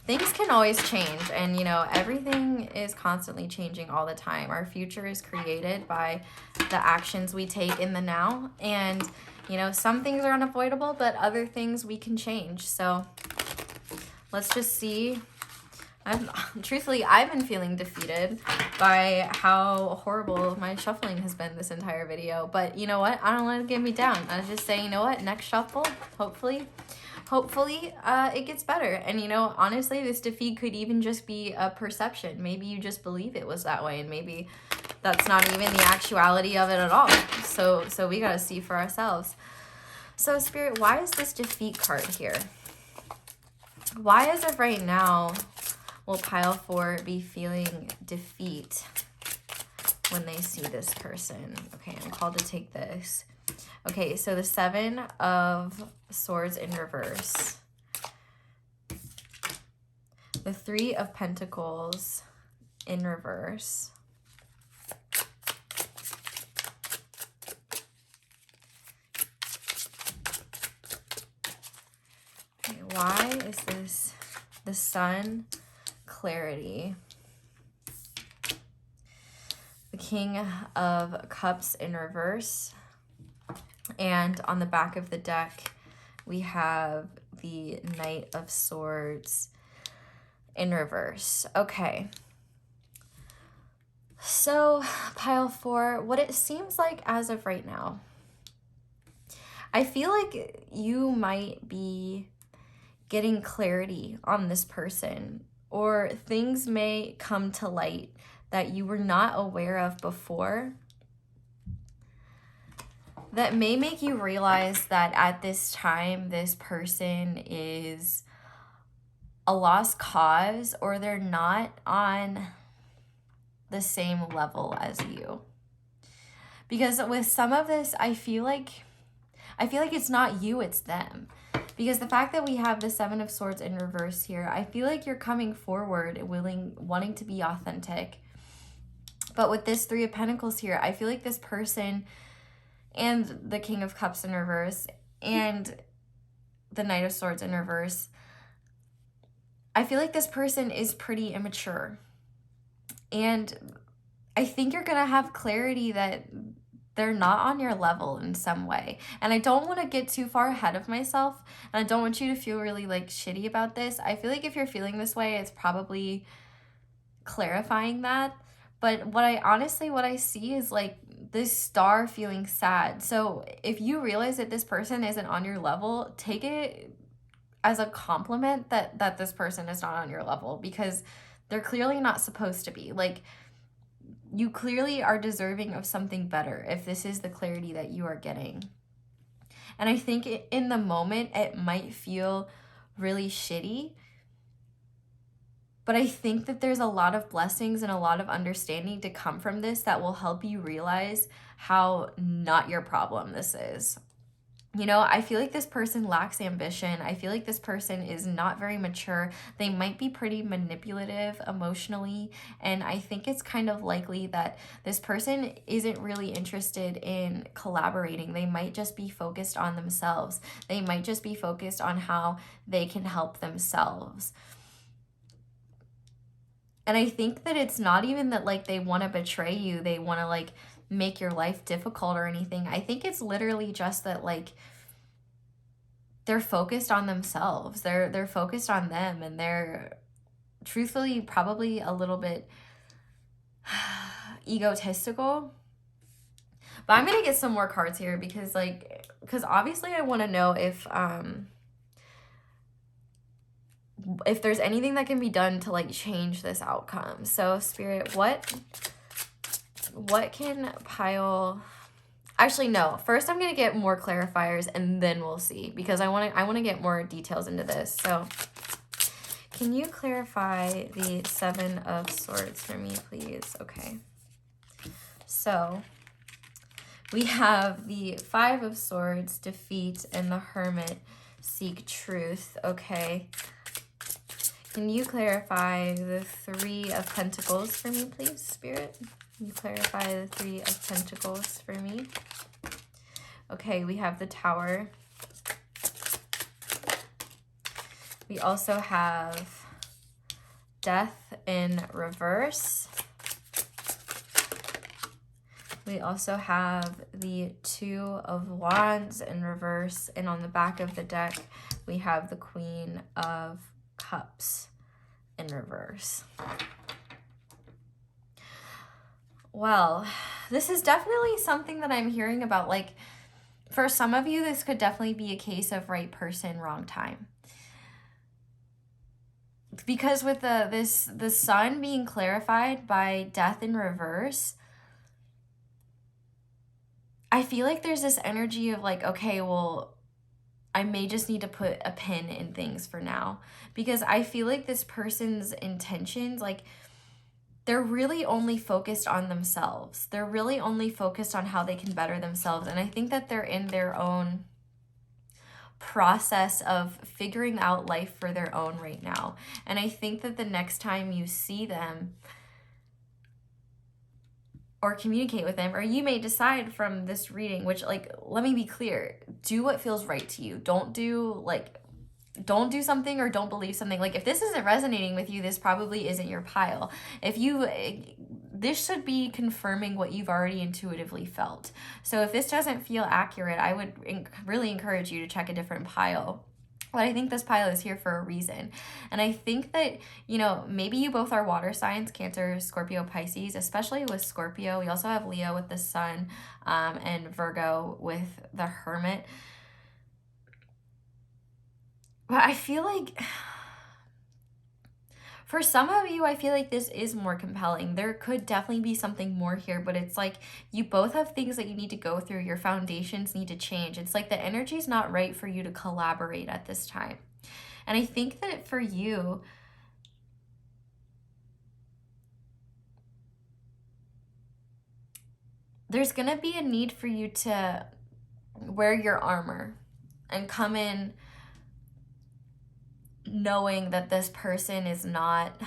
things can always change, and you know, everything is constantly changing all the time. Our future is created by the actions we take in the now, and you know, some things are unavoidable, but other things we can change. So let's just see. Truthfully, I've been feeling defeated by how horrible my shuffling has been this entire video. But you know what? I don't let it get me down. I just say, you know what? Next shuffle, hopefully it gets better. And you know, honestly, this defeat could even just be a perception. Maybe you just believe it was that way, and maybe that's not even the actuality of it at all. So we gotta see for ourselves. So Spirit, why is this defeat card here? Why, as of right now, will pile 4 be feeling defeat when they see this person? Okay, I'm called to take this. Okay, so the 7 of Swords in reverse. The 3 of Pentacles in reverse. Okay, why is this the Sun? Clarity. The King of Cups in reverse. And on the back of the deck, we have the Knight of Swords in reverse. Okay. So, pile 4, what it seems like as of right now, I feel like you might be getting clarity on this person, or things may come to light that you were not aware of before that may make you realize that at this time, this person is a lost cause, or they're not on the same level as you. Because with some of this, I feel like it's not you, it's them. Because the fact that we have the 7 of Swords in reverse here, I feel like you're coming forward, wanting to be authentic. But with this 3 of Pentacles here, I feel like this person and the King of Cups in reverse and the Knight of Swords in reverse, I feel like this person is pretty immature. And I think you're going to have clarity that they're not on your level in some way. And I don't want to get too far ahead of myself, and I don't want you to feel really like shitty about this. I feel like if you're feeling this way, it's probably clarifying that. But what I see is like this star feeling sad. So if you realize that this person isn't on your level, take it as a compliment that this person is not on your level, because they're clearly not supposed to be. Like, you clearly are deserving of something better if this is the clarity that you are getting. And I think in the moment, it might feel really shitty, but I think that there's a lot of blessings and a lot of understanding to come from this that will help you realize how not your problem this is. You know, I feel like this person lacks ambition. I feel like this person is not very mature. They might be pretty manipulative emotionally. And I think it's kind of likely that this person isn't really interested in collaborating. They might just be focused on themselves. They might just be focused on how they can help themselves. And I think that it's not even that like they want to betray you. They want to like make your life difficult or anything. I think it's literally just that like they're focused on themselves. They're focused on them, and they're truthfully probably a little bit egotistical. But I'm going to get some more cards here because obviously I want to know if there's anything that can be done to like change this outcome. So Spirit, what can pile... Actually, no. First, I'm going to get more clarifiers and then we'll see, because I want to get more details into this. So can you clarify the 7 of Swords for me, please? Okay. So we have the 5 of Swords, defeat, and the Hermit, seek truth. Okay. Can you clarify the Three of Pentacles for me, please, Spirit? Can you clarify the Three of Pentacles for me? Okay, we have the Tower. We also have Death in reverse. We also have the Two of Wands in reverse. And on the back of the deck, we have the Queen of Cups in reverse. Well, this is definitely something that I'm hearing about. Like, for some of you, this could definitely be a case of right person, wrong time. Because with the sun being clarified by Death in reverse, I feel like there's this energy of like, okay, well, I may just need to put a pin in things for now. Because I feel like this person's intentions, like, they're really only focused on themselves. They're really only focused on how they can better themselves. And I think that they're in their own process of figuring out life for their own right now. And I think that the next time you see them or communicate with them, or you may decide from this reading, which, like, let me be clear, do what feels right to you. Don't do something or don't believe something. Like, if this isn't resonating with you, this probably isn't your pile. This should be confirming what you've already intuitively felt. So if this doesn't feel accurate, I would really encourage you to check a different pile. But I think this pile is here for a reason. And I think that, you know, maybe you both are water signs, Cancer, Scorpio, Pisces, especially with Scorpio. We also have Leo with the Sun, and Virgo with the Hermit. But I feel like for some of you, I feel like this is more compelling. There could definitely be something more here, but it's like you both have things that you need to go through. Your foundations need to change. It's like the energy is not right for you to collaborate at this time. And I think that for you, there's going to be a need for you to wear your armor and come in knowing that this person is not,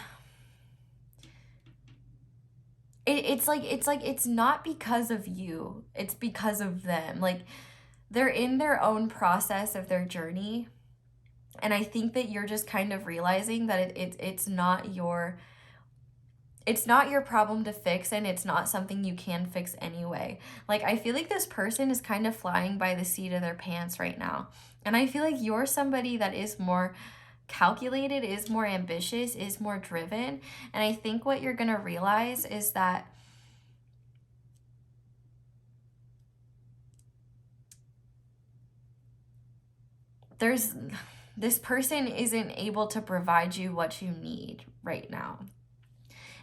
it's not because of you, it's because of them. Like, they're in their own process of their journey, and I think that you're just kind of realizing that it's not your problem to fix, and it's not something you can fix anyway. Like, I feel like this person is kind of flying by the seat of their pants right now, and I feel like you're somebody that is more calculated, is more ambitious, is more driven. And I think what you're going to realize is that this person isn't able to provide you what you need right now.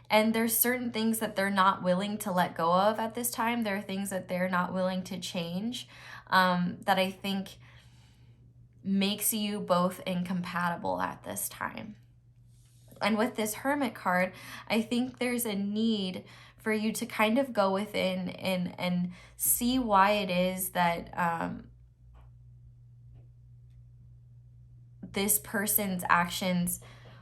And there's certain things that they're not willing to let go of at this time. There are things that they're not willing to change, that I think makes you both incompatible at this time. And with this Hermit card, I think there's a need for you to kind of go within and see why it is that this person's actions,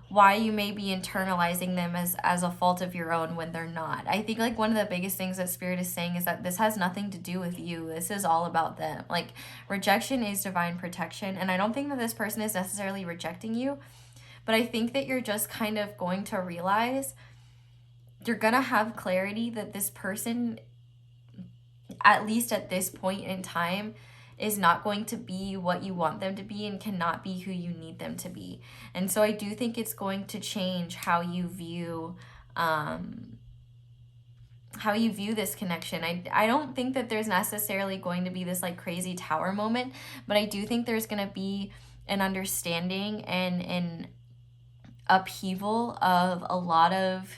why you may be internalizing them as a fault of your own when they're not. I think, like, one of the biggest things that Spirit is saying is that this has nothing to do with you. This is all about them. Like, rejection is divine protection. And I don't think that this person is necessarily rejecting you, but I think that you're just kind of going to realize, you're going to have clarity that this person, at least at this point in time, is not going to be what you want them to be and cannot be who you need them to be. And so I do think it's going to change how you view this connection. I don't think that there's necessarily going to be this like crazy tower moment, but I do think there's going to be an understanding and an upheaval of a lot of,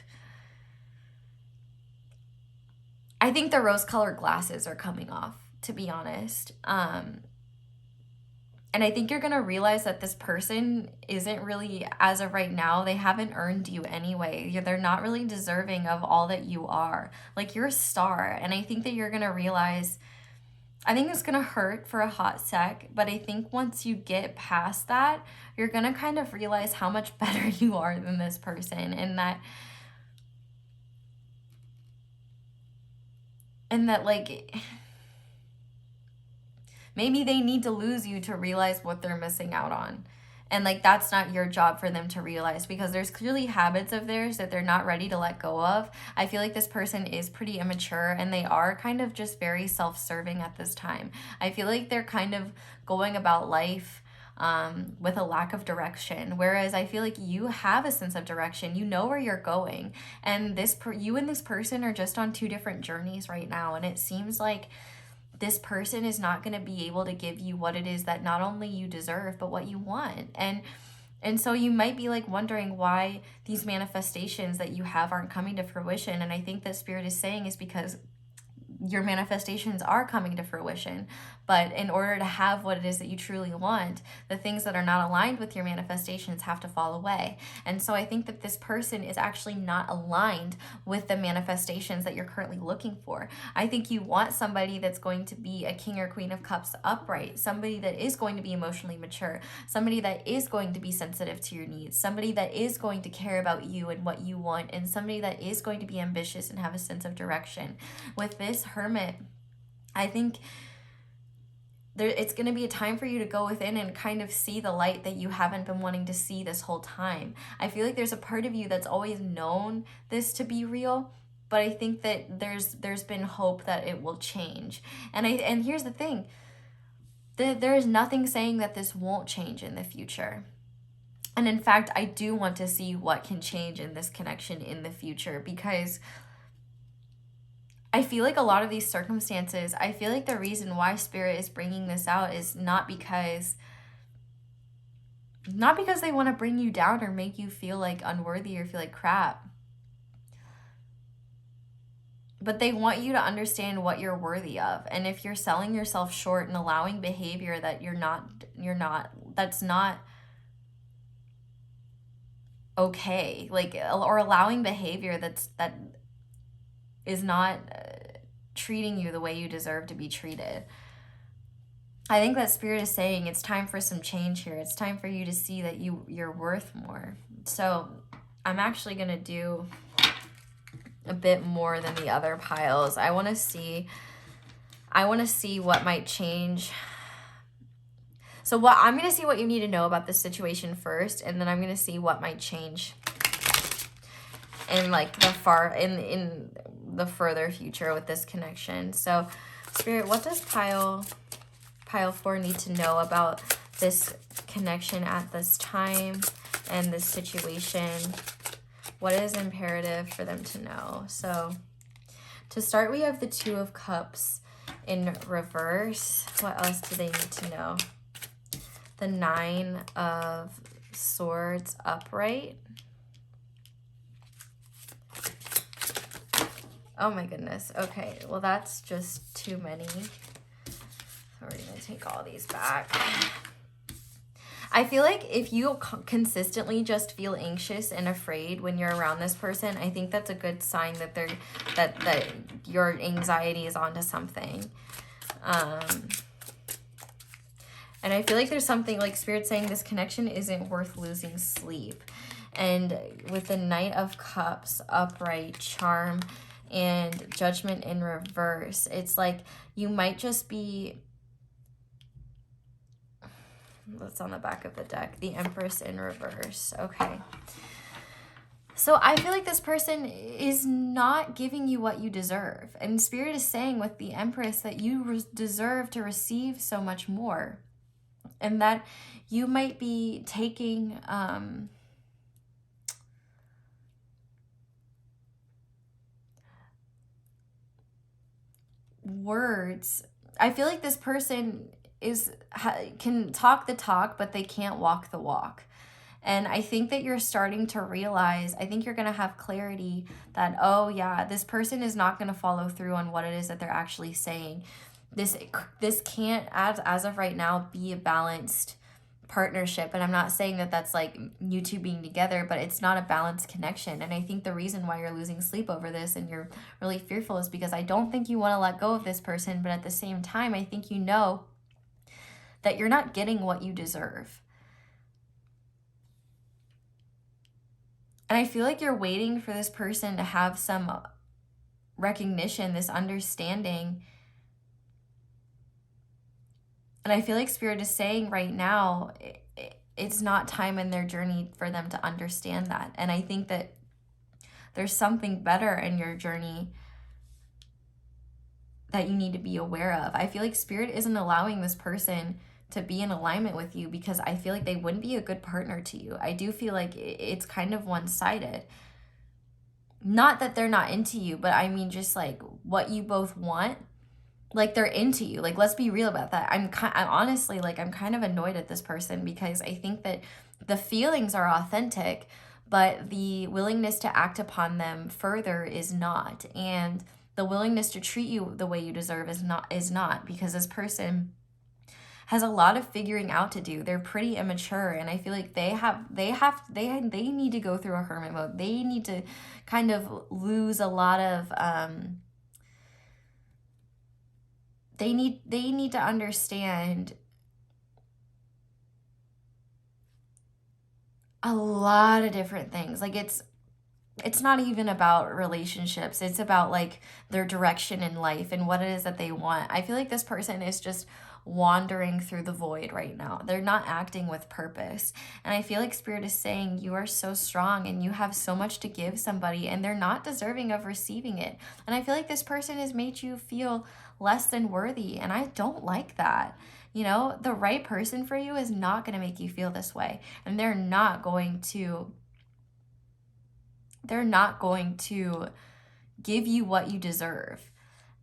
I think the rose-colored glasses are coming off, to be honest. And I think you're going to realize that this person isn't really, as of right now, they haven't earned you anyway. They're not really deserving of all that you are. Like, you're a star. And I think that you're going to realize I think it's going to hurt for a hot sec, but I think once you get past that, you're going to kind of realize how much better you are than this person, and that like maybe they need to lose you to realize what they're missing out on. And like, that's not your job for them to realize, because there's clearly habits of theirs that they're not ready to let go of. I feel like this person is pretty immature, and they are kind of just very self-serving at this time. I feel like they're kind of going about life with a lack of direction, whereas I feel like you have a sense of direction. You know where you're going, and you and this person are just on two different journeys right now, and it seems like this person is not going to be able to give you what it is that not only you deserve, but what you want. And so you might be like wondering why these manifestations that you have aren't coming to fruition. And I think that Spirit is saying is because your manifestations are coming to fruition, but in order to have what it is that you truly want, the things that are not aligned with your manifestations have to fall away. And so I think that this person is actually not aligned with the manifestations that you're currently looking for. I think you want somebody that's going to be a King or Queen of Cups upright, somebody that is going to be emotionally mature, somebody that is going to be sensitive to your needs, somebody that is going to care about you and what you want, and somebody that is going to be ambitious and have a sense of direction. With this Hermit, I think it's going to be a time for you to go within and kind of see the light that you haven't been wanting to see this whole time. I feel like there's a part of you that's always known this to be real, but I think that there's been hope that it will change. And here's the thing, there is nothing saying that this won't change in the future. And in fact, I do want to see what can change in this connection in the future, because I feel like a lot of these circumstances, I feel like the reason why Spirit is bringing this out is not because they want to bring you down or make you feel like unworthy or feel like crap, but they want you to understand what you're worthy of. And if you're selling yourself short and allowing behavior that that's not okay, like, or allowing behavior that is not treating you the way you deserve to be treated, I think that Spirit is saying it's time for some change here. It's time for you to see that you're worth more. So I'm actually going to do a bit more than the other piles. I want to see what might change. So I'm going to see what you need to know about this situation first, and then I'm going to see what might change in like in the further future with this connection. So Spirit, what does pile 4 need to know about this connection at this time and this situation? What is imperative for them to know? So to start, we have the 2 of Cups in reverse. What else do they need to know? The 9 of Swords upright. Oh my goodness. Okay, well that's just too many. So we're gonna take all these back. I feel like if you consistently just feel anxious and afraid when you're around this person, I think that's a good sign that that your anxiety is onto something. And I feel like there's something like Spirit saying this connection isn't worth losing sleep. And with the Knight of Cups upright, Charm, and Judgment in reverse, it's like you might just be, that's on the back of the deck, the Empress in reverse. Okay. So I feel like this person is not giving you what you deserve. And Spirit is saying with the Empress that you deserve to receive so much more. And that you might be taking words. I feel like this person can talk the talk, but they can't walk the walk. And I think that you're starting to realize, I think you're going to have clarity that, oh yeah, this person is not going to follow through on what it is that they're actually saying. This can't, as of right now, be a balanced partnership. And I'm not saying that that's like you two being together, but it's not a balanced connection. And I think the reason why you're losing sleep over this and you're really fearful is because I don't think you want to let go of this person, but at the same time, I think you know that you're not getting what you deserve. And I feel like you're waiting for this person to have some recognition, this understanding. And I feel like Spirit is saying right now, it's not time in their journey for them to understand that. And I think that there's something better in your journey that you need to be aware of. I feel like Spirit isn't allowing this person to be in alignment with you because I feel like they wouldn't be a good partner to you. I do feel like it's kind of one-sided. Not that they're not into you, but I mean just like what you both want. Like they're into you. Like, let's be real about that. I'm honestly, like, I'm kind of annoyed at this person because I think that the feelings are authentic, but the willingness to act upon them further is not. And the willingness to treat you the way you deserve is not because this person has a lot of figuring out to do. They're pretty immature, and I feel like they need to go through a hermit mode. They need to kind of lose a lot of they need to understand a lot of different things. Like it's not even about relationships. It's about like their direction in life and what it is that they want. I feel like this person is just wandering through the void right now. They're not acting with purpose. And I feel like Spirit is saying you are so strong and you have so much to give somebody and they're not deserving of receiving it. And I feel like this person has made you feel less than worthy. And I don't like that. You know, the right person for you is not going to make you feel this way. And they're not going to give you what you deserve.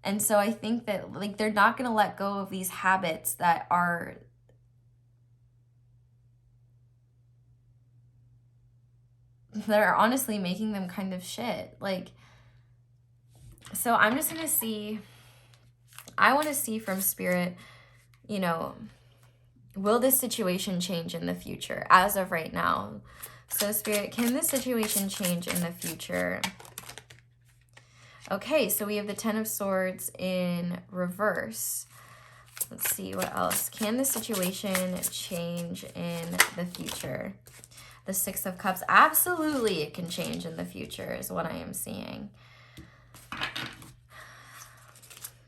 And so I think that like they're not going to let go of these habits that are honestly making them kind of shit. Like, so I'm just going to see, I want to see from Spirit, you know, will this situation change in the future as of right now? So Spirit, can this situation change in the future? Okay, so we have the Ten of Swords in reverse. Let's see what else. Can the situation change in the future? The Six of Cups. Absolutely, it can change in the future is what I am seeing.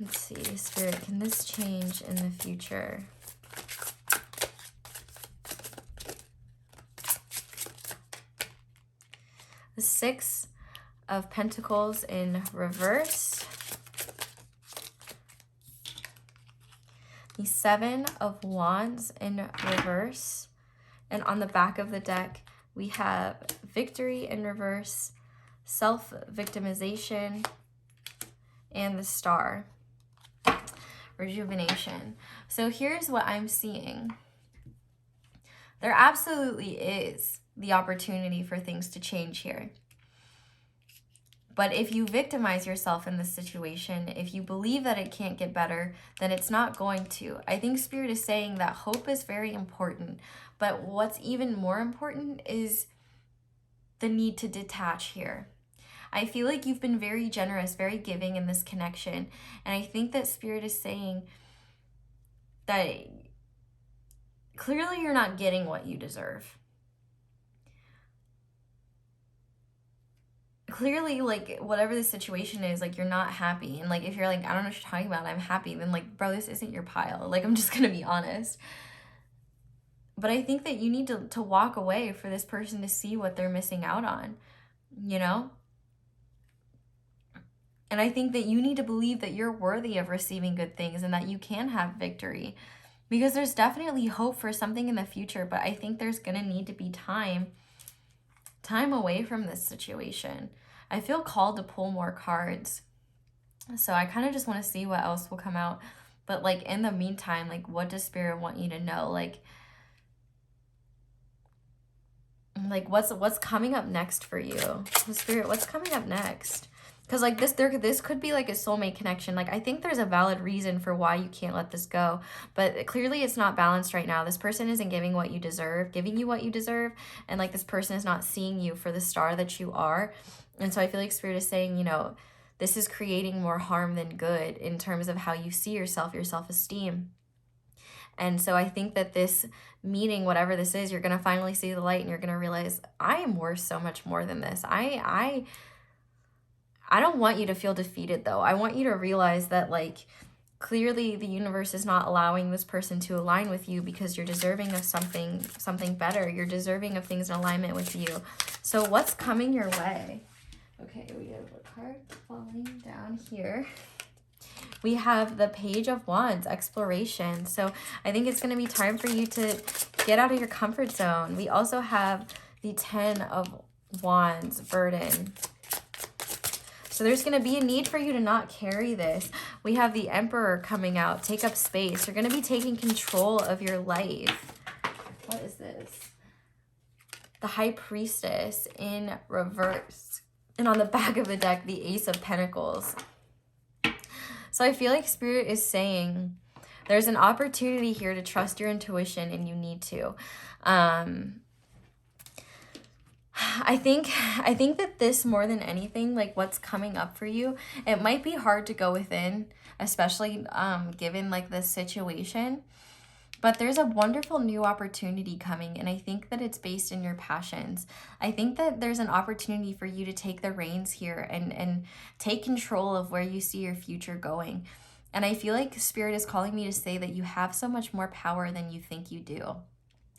Let's see, Spirit, can this change in the future? The Six of Pentacles in reverse. The Seven of Wands in reverse. And on the back of the deck, we have Victory in reverse, Self-Victimization, and the Star. Rejuvenation. So here's what I'm seeing. There absolutely is the opportunity for things to change here. But if you victimize yourself in this situation, if you believe that it can't get better, then it's not going to. I think Spirit is saying that hope is very important. But what's even more important is the need to detach here. I feel like you've been very generous, very giving in this connection. And I think that Spirit is saying that clearly you're not getting what you deserve. Clearly, like, whatever the situation is, like, you're not happy. And, like, if you're like, I don't know what you're talking about, I'm happy, then, like, bro, this isn't your pile. Like, I'm just gonna be honest. But I think that you need to walk away for this person to see what they're missing out on, you know? And I think that you need to believe that you're worthy of receiving good things and that you can have victory. Because there's definitely hope for something in the future, but I think there's gonna need to be time away from this situation. I feel called to pull more cards. So I kind of just want to see what else will come out. But like in the meantime, like what does Spirit want you to know? Like what's coming up next for you? Spirit, what's coming up next? Because like this could be like a soulmate connection. Like I think there's a valid reason for why you can't let this go, but clearly it's not balanced right now. This person isn't giving you what you deserve, and like this person is not seeing you for the star that you are. And so I feel like Spirit is saying, you know, this is creating more harm than good in terms of how you see yourself, your self-esteem. And so I think that this meeting, whatever this is, you're going to finally see the light, and you're going to realize I am worth so much more than this. I don't want you to feel defeated though. I want you to realize that like clearly the universe is not allowing this person to align with you because you're deserving of something better. You're deserving of things in alignment with you. So what's coming your way? Okay, we have a card falling down here. We have the Page of Wands, exploration. So I think it's going to be time for you to get out of your comfort zone. We also have the 10 of Wands, burden. So there's going to be a need for you to not carry this. We have the Emperor coming out. Take up space. You're going to be taking control of your life. What is this? The High Priestess in reverse. And on the back of the deck, the Ace of Pentacles. So I feel like Spirit is saying there's an opportunity here to trust your intuition, and you need to. I think that this, more than anything, like what's coming up for you, it might be hard to go within, especially given like this situation, but there's a wonderful new opportunity coming, and I think that it's based in your passions. I think that there's an opportunity for you to take the reins here and take control of where you see your future going. And I feel like Spirit is calling me to say that you have so much more power than you think you do.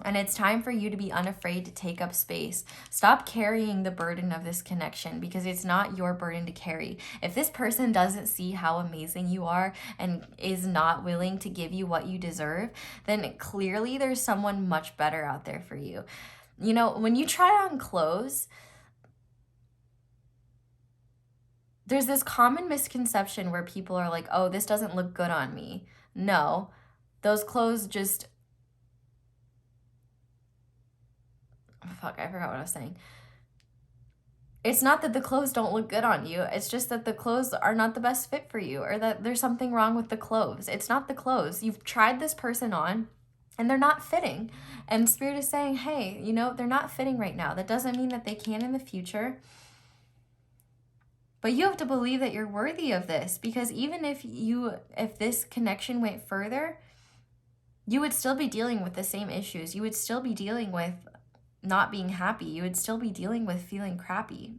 And it's time for you to be unafraid to take up space. Stop carrying the burden of this connection, because it's not your burden to carry. If this person doesn't see how amazing you are and is not willing to give you what you deserve, then clearly there's someone much better out there for you. You know, when you try on clothes, there's this common misconception where people are like, oh, this doesn't look good on me. No, those clothes just... Fuck, I forgot what I was saying. It's not that the clothes don't look good on you. It's just that the clothes are not the best fit for you, or that there's something wrong with the clothes. It's not the clothes. You've tried this person on and they're not fitting. And Spirit is saying, hey, you know, they're not fitting right now. That doesn't mean that they can in the future. But you have to believe that you're worthy of this, because even if this connection went further, you would still be dealing with the same issues. You would still be dealing with not being happy. You would still be dealing with feeling crappy.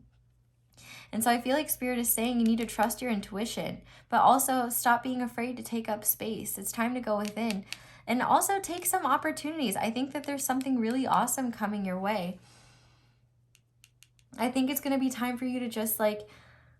And so I feel like Spirit is saying you need to trust your intuition, but also stop being afraid to take up space. It's time to go within, and also take some opportunities. I think that there's something really awesome coming your way. I think it's going to be time for you to just like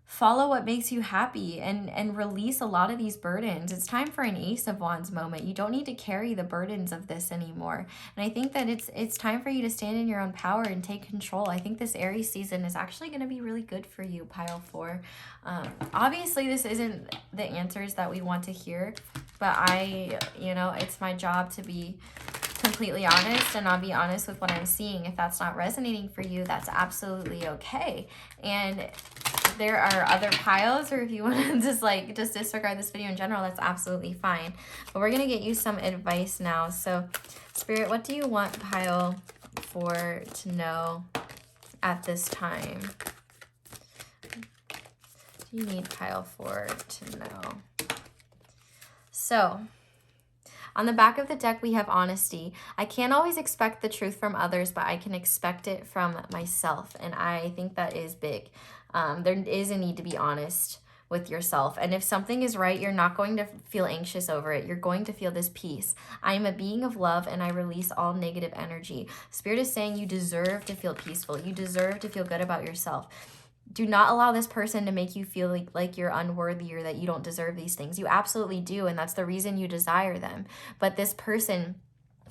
follow what makes you happy and release a lot of these burdens. It's time for an Ace of Wands moment. You don't need to carry the burdens of this anymore. And I think that it's time for you to stand in your own power and take control. I think this Aries season is actually going to be really good for you, pile 4. Obviously, this isn't the answers that we want to hear, but it's my job to be completely honest, and I'll be honest with what I'm seeing. If that's not resonating for you, that's absolutely okay. And there are other piles, or if you want to just disregard this video in general, that's absolutely fine. But we're gonna get you some advice now. So Spirit, what do you want pile 4 to know at this time? Do you need pile 4 to know? So on the back of the deck, we have honesty. I can't always expect the truth from others, but I can expect it from myself. And I think that is big. There is a need to be honest with yourself. And if something is right, you're not going to feel anxious over it. You're going to feel this peace. I am a being of love, and I release all negative energy. Spirit is saying you deserve to feel peaceful. You deserve to feel good about yourself. Do not allow this person to make you feel like you're unworthy or that you don't deserve these things. You absolutely do, and that's the reason you desire them. But this person,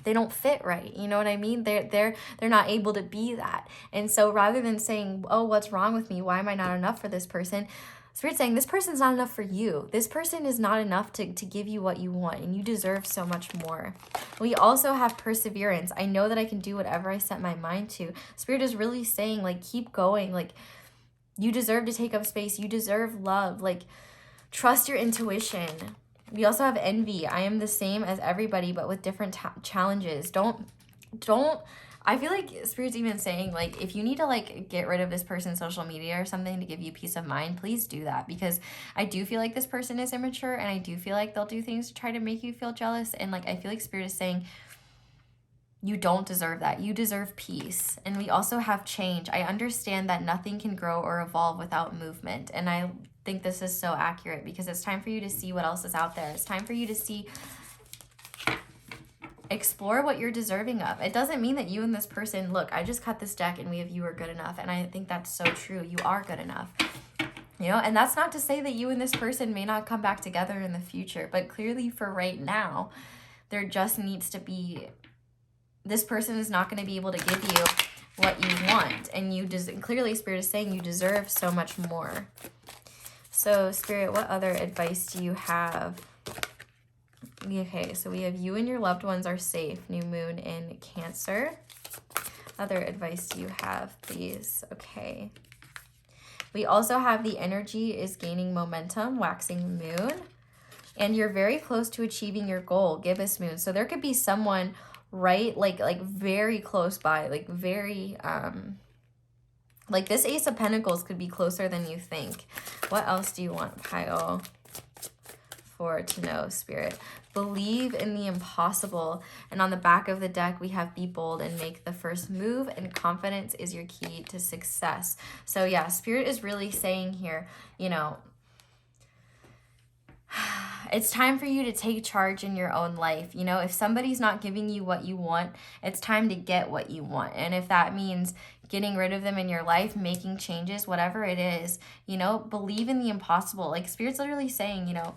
they don't fit right. You know what I mean? They're not able to be that. And so rather than saying, oh, what's wrong with me? Why am I not enough for this person? Spirit's saying this person's not enough for you. This person is not enough to give you what you want, and you deserve so much more. We also have perseverance. I know that I can do whatever I set my mind to. Spirit is really saying, like, keep going. Like, You deserve to take up space. You deserve love. Like, trust your intuition. We also have envy. I am the same as everybody, but with different challenges. Don't, I feel like Spirit's even saying, like, if you need to, like, get rid of this person's social media or something to give you peace of mind, please do that. Because I do feel like this person is immature, and I do feel like they'll do things to try to make you feel jealous. And, like, I feel like Spirit is saying, you don't deserve that. You deserve peace. And we also have change. I understand that nothing can grow or evolve without movement. And I think this is so accurate, because it's time for you to see what else is out there. It's time for you to see, explore what you're deserving of. It doesn't mean that you and this person, look, I just cut this deck and we have you are good enough. And I think that's so true. You are good enough. You know, and that's not to say that you and this person may not come back together in the future, but clearly for right now, there just needs to be, this person is not going to be able to give you what you want. And you just, clearly Spirit is saying you deserve so much more. So Spirit, what other advice do you have? Okay, so we have you and your loved ones are safe. New moon in Cancer. Other advice do you have, please? Okay. We also have the energy is gaining momentum, waxing moon. And you're very close to achieving your goal, gibbous moon. So there could be someone right, like very close by, like very, like this Ace of Pentacles could be closer than you think. What else do you want, Pile 4 to know, Spirit? Believe in the impossible. And on the back of the deck, we have be bold and make the first move, and confidence is your key to success. So yeah, Spirit is really saying here, you know, it's time for you to take charge in your own life. You know, if somebody's not giving you what you want, it's time to get what you want. And if that means getting rid of them in your life, making changes, whatever it is, you know, believe in the impossible. Like Spirit's literally saying, you know,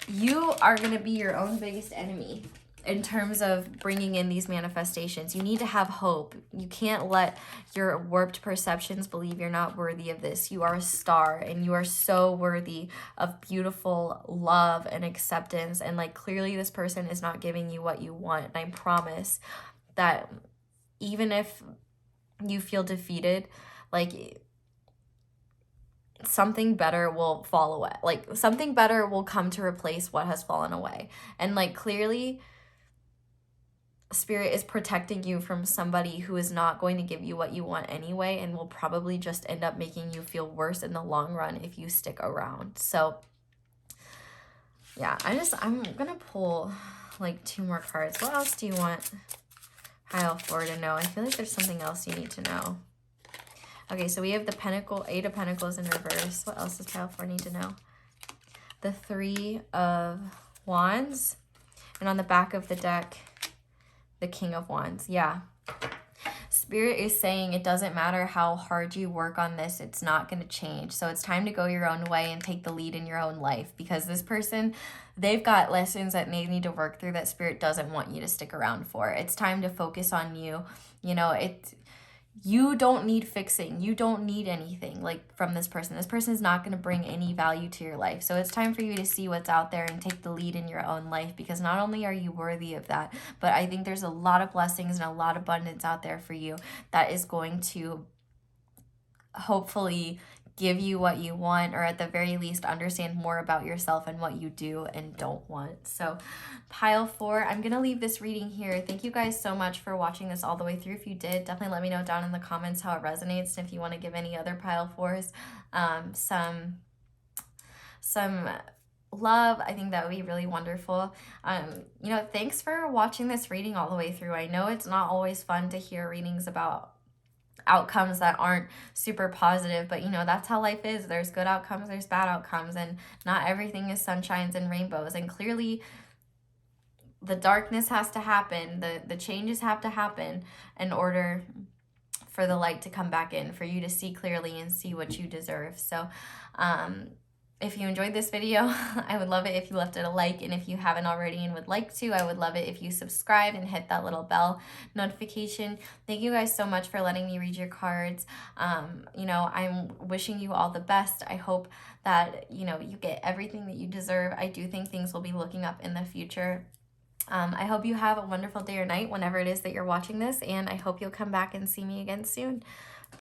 you are going to be your own biggest enemy in terms of bringing in these manifestations. You need to have hope. You can't let your warped perceptions believe you're not worthy of this. You are a star, and you are so worthy of beautiful love and acceptance. And like, clearly this person is not giving you what you want. And I promise that even if you feel defeated, like, something better will fall away. Like, something better will come to replace what has fallen away. And like, clearly Spirit is protecting you from somebody who is not going to give you what you want anyway, and will probably just end up making you feel worse in the long run if you stick around. So yeah, I'm gonna pull like 2 more cards. What else do you want Pile 4 to know? I feel like there's something else you need to know. Okay, so we have the 8 of Pentacles in reverse. What else does Pile 4 need to know? The 3 of Wands. And on the back of the deck, the King of Wands. Yeah. Spirit is saying it doesn't matter how hard you work on this, it's not going to change. So it's time to go your own way and take the lead in your own life, because this person, they've got lessons that they need to work through that Spirit doesn't want you to stick around for. It's time to focus on you. You know, you don't need fixing. You don't need anything like from this person. This person is not going to bring any value to your life. So it's time for you to see what's out there and take the lead in your own life, because not only are you worthy of that, but I think there's a lot of blessings and a lot of abundance out there for you that is going to hopefully give you what you want, or at the very least understand more about yourself and what you do and don't want. So Pile 4, I'm gonna leave this reading here. Thank you guys so much for watching this all the way through. If you did, definitely let me know down in the comments how it resonates, and if you want to give any other Pile 4s some love, I think that would be really wonderful. You know, thanks for watching this reading all the way through. I know it's not always fun to hear readings about outcomes that aren't super positive, but you know, that's how life is. There's good outcomes, there's bad outcomes, and not everything is sunshines and rainbows. And clearly the darkness has to happen, the changes have to happen in order for the light to come back in, for you to see clearly and see what you deserve. So if you enjoyed this video, I would love it if you left it a like, and if you haven't already and would like to, I would love it if you subscribe and hit that little bell notification. Thank you guys so much for letting me read your cards. You know, I'm wishing you all the best. I hope that, you know, you get everything that you deserve. I do think things will be looking up in the future. I hope you have a wonderful day or night whenever it is that you're watching this, and I hope you'll come back and see me again soon.